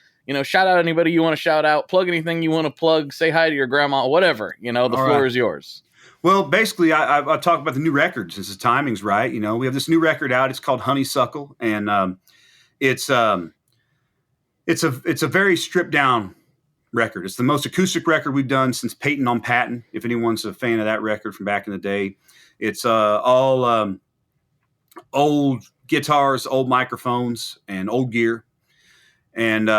Shout out anybody you want to shout out, plug anything you want to plug, say hi to your grandma, whatever. The floor is yours. Well, basically, I talk about the new record since the timing's right. We have this new record out. It's called Honeysuckle, and it's a very stripped down record. It's the most acoustic record we've done since Peyton on Patton. If anyone's a fan of that record from back in the day, it's all old guitars, old microphones, and old gear. And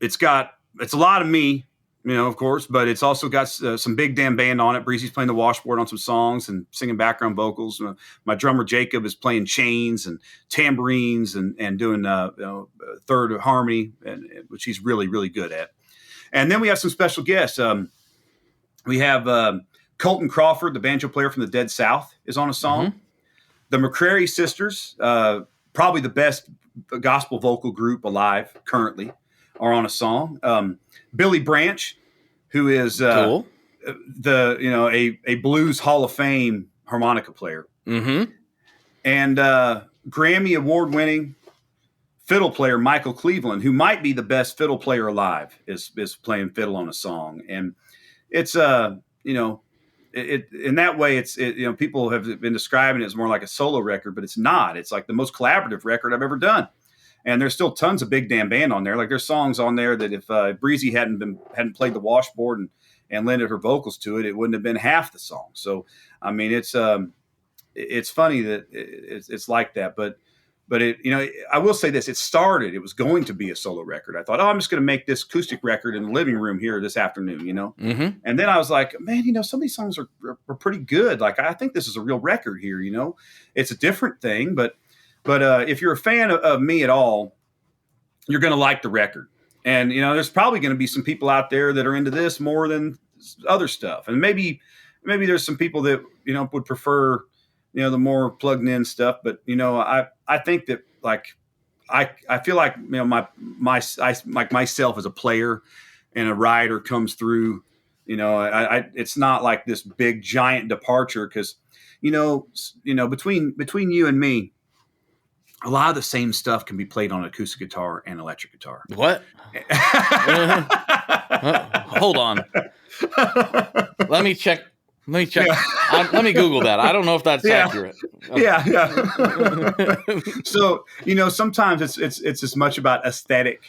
it's a lot of me, of course, but it's also got some big damn band on it. Breezy's playing the washboard on some songs and singing background vocals. My drummer Jacob is playing chains and tambourines and doing third harmony, which he's really, really good at. And then we have some special guests. We have Colton Crawford, the banjo player from the Dead South, is on a song. Mm-hmm. The McCrary Sisters, probably the best gospel vocal group alive currently, are on a song. Billy Branch, who is a blues Hall of Fame harmonica player, and Grammy Award-winning fiddle player Michael Cleveland, who might be the best fiddle player alive, is playing fiddle on a song. And it's in that way, people have been describing it as more like a solo record, but it's not. It's like the most collaborative record I've ever done. And there's still tons of big damn band on there. Like there's songs on there that if Breezy hadn't played the washboard and lended her vocals to it, it wouldn't have been half the song. So, I mean, it's funny that it's like that, but I will say this, it was going to be a solo record. I thought, I'm just going to make this acoustic record in the living room here this afternoon, Mm-hmm. And then I was like, man, some of these songs are pretty good. Like, I think this is a real record here, it's a different thing, but if you're a fan of me at all, you're going to like the record. And, there's probably going to be some people out there that are into this more than other stuff. And maybe there's some people that, would prefer, the more plugged in stuff. But, I think that I feel like, myself as a player and a writer comes through, it's not like this big giant departure. Cause between you and me, a lot of the same stuff can be played on acoustic guitar and electric guitar. What? Hold on. Let me check. Yeah. Let me Google that. I don't know if that's accurate. Yeah. So, sometimes it's as much about aesthetic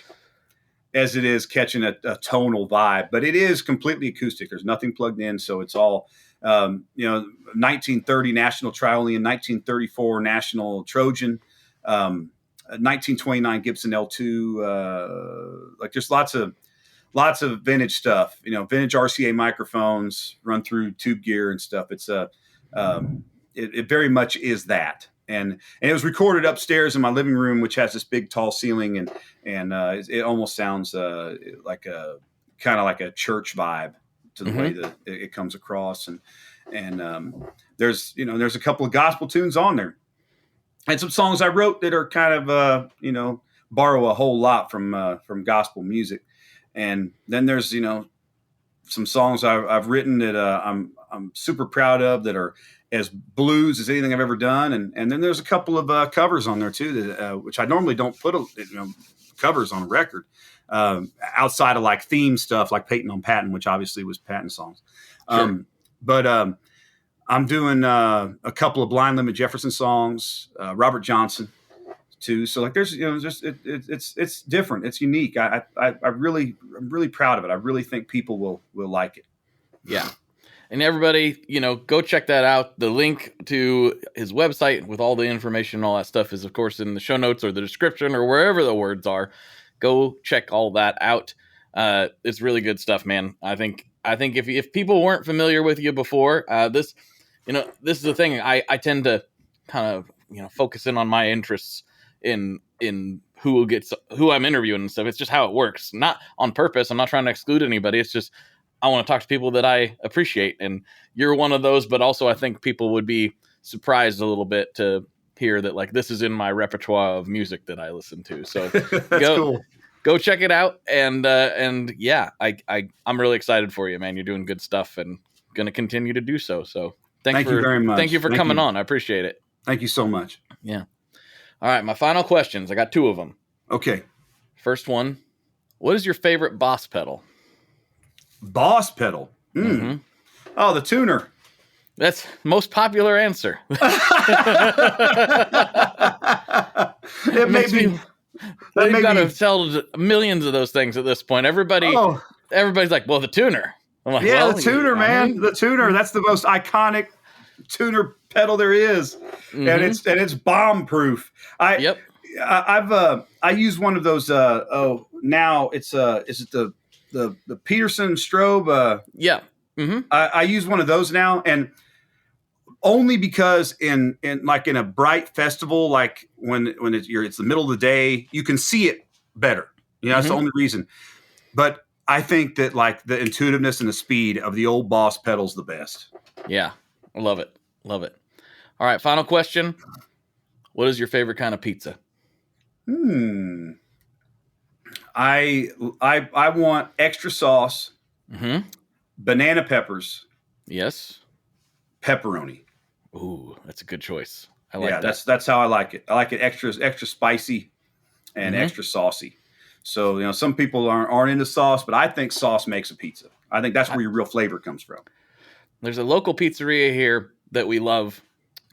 as it is catching a tonal vibe, but it is completely acoustic. There's nothing plugged in. So it's all, 1930 National Triolian, 1934 National Trojan, 1929 Gibson L2, just lots of vintage stuff, vintage RCA microphones run through tube gear and stuff. It's it very much is that. And it was recorded upstairs in my living room, which has this big tall ceiling, and it almost sounds like a kind of like a church vibe to the way that it comes across. And there's a couple of gospel tunes on there. And some songs I wrote that are kind of, borrow a whole lot from gospel music. And then there's, some songs I've written that I'm super proud of that are as blues as anything I've ever done. And then there's a couple of covers on there too, that which I normally don't put covers on a record outside of like theme stuff like Peyton on Patton, which obviously was Patton songs. Sure. But I'm doing a couple of Blind Lemon Jefferson songs, Robert Johnson too. So like there's, it's different. It's unique. I'm really proud of it. I really think people will like it. Yeah. And everybody, go check that out. The link to his website with all the information and all that stuff is, of course, in the show notes or the description or wherever the words are. Go check all that out. It's really good stuff, man. I think if people weren't familiar with you before, this is the thing. I tend to kind of, focus in on my interests in who I'm interviewing and stuff. It's just how it works. Not on purpose. I'm not trying to exclude anybody. It's just, I want to talk to people that I appreciate, and you're one of those, but also I think people would be surprised a little bit to hear that like this is in my repertoire of music that I listen to. So go go check it out. And yeah, I'm really excited for you, man. You're doing good stuff and going to continue to do so. So thank you very much. Thank you for coming on. I appreciate it. Thank you so much. Yeah. All right. My final questions. I got 2 of them. Okay. First one. What is your favorite Boss pedal? Boss pedal. Mm-hmm. Oh, the tuner. That's most popular answer. It may be. They've got to sell millions of those things at this point. Everybody's like, well, the tuner. I'm like, yeah, the tuner, man. The tuner. That's the most iconic tuner pedal there is. Mm-hmm. And it's bomb proof. I use one of those. Now it's is it the Peterson strobe? Yeah. Mm-hmm. I use one of those now, and only because in a bright festival, like when it's the middle of the day, you can see it better. You know, that's the only reason. But I think that like the intuitiveness and the speed of the old Boss pedal's the best. Yeah, I love it. Love it. All right, final question. What is your favorite kind of pizza? I want extra sauce, banana peppers. Yes. Pepperoni. Ooh, that's a good choice. I like that. That's how I like it. I like it extra spicy and extra saucy. So, you know, some people aren't into sauce, but I think sauce makes a pizza. I think that's where your real flavor comes from. There's a local pizzeria here that we love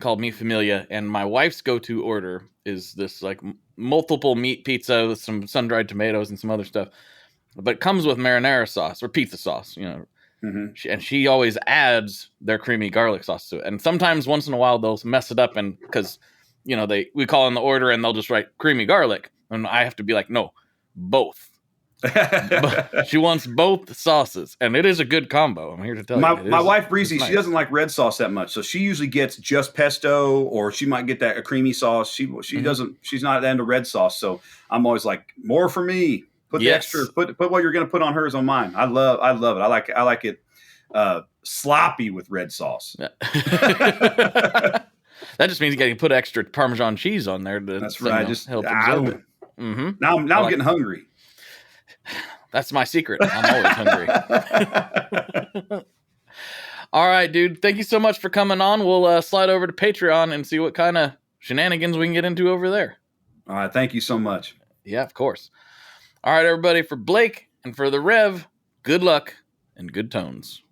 called Mi Familia, and my wife's go-to order is this like multiple meat pizza with some sun-dried tomatoes and some other stuff, but it comes with marinara sauce or pizza sauce, you know. And she always adds their creamy garlic sauce to it. And sometimes once in a while they'll mess it up, and because, you know, we call in the order and they'll just write creamy garlic, and I have to be like, no, both. She wants both sauces, and it is a good combo. I'm here to tell you. My wife Breezy, she doesn't like red sauce that much, so she usually gets just pesto, or she might get a creamy sauce. She doesn't. She's not into red sauce, so I'm always like, more for me. Put the extra. Put what you're going to put on hers on mine. I love it. I like it sloppy with red sauce. Yeah. That just means you got to put extra Parmesan cheese on there. That's right. Just help absorb it. Now I'm getting hungry. That's my secret. I'm always hungry. All right, dude. Thank you so much for coming on. We'll slide over to Patreon and see what kind of shenanigans we can get into over there. All right. Thank you so much. Yeah, of course. All right, everybody. For Blake and for the Rev, good luck and good tones.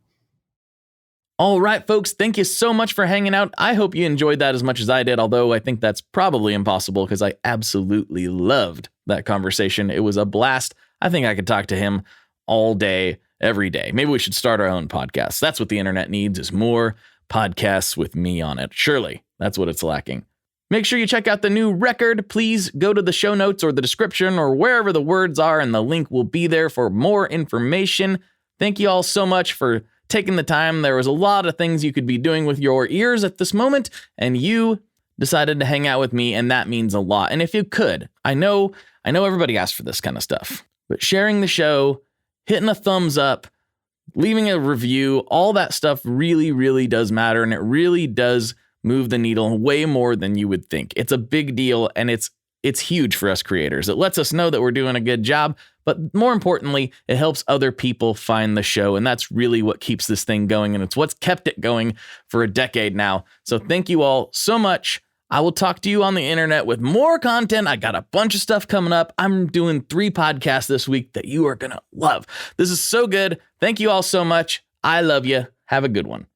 All right, folks, thank you so much for hanging out. I hope you enjoyed that as much as I did, although I think that's probably impossible because I absolutely loved that conversation. It was a blast. I think I could talk to him all day, every day. Maybe we should start our own podcast. That's what the internet needs, is more podcasts with me on it. Surely, that's what it's lacking. Make sure you check out the new record. Please go to the show notes or the description or wherever the words are, and the link will be there for more information. Thank you all so much for taking the time. There was a lot of things you could be doing with your ears at this moment, and you decided to hang out with me, and that means a lot. And if you could, I know everybody asks for this kind of stuff, but sharing the show, hitting a thumbs up, leaving a review, all that stuff really, really does matter, and it really does move the needle way more than you would think. It's a big deal, and it's huge for us creators. It lets us know that we're doing a good job, but more importantly, it helps other people find the show, and that's really what keeps this thing going, and it's what's kept it going for a decade now. So thank you all so much. I will talk to you on the internet with more content. I got a bunch of stuff coming up. I'm doing 3 podcasts this week that you are going to love. This is so good. Thank you all so much. I love you. Have a good one.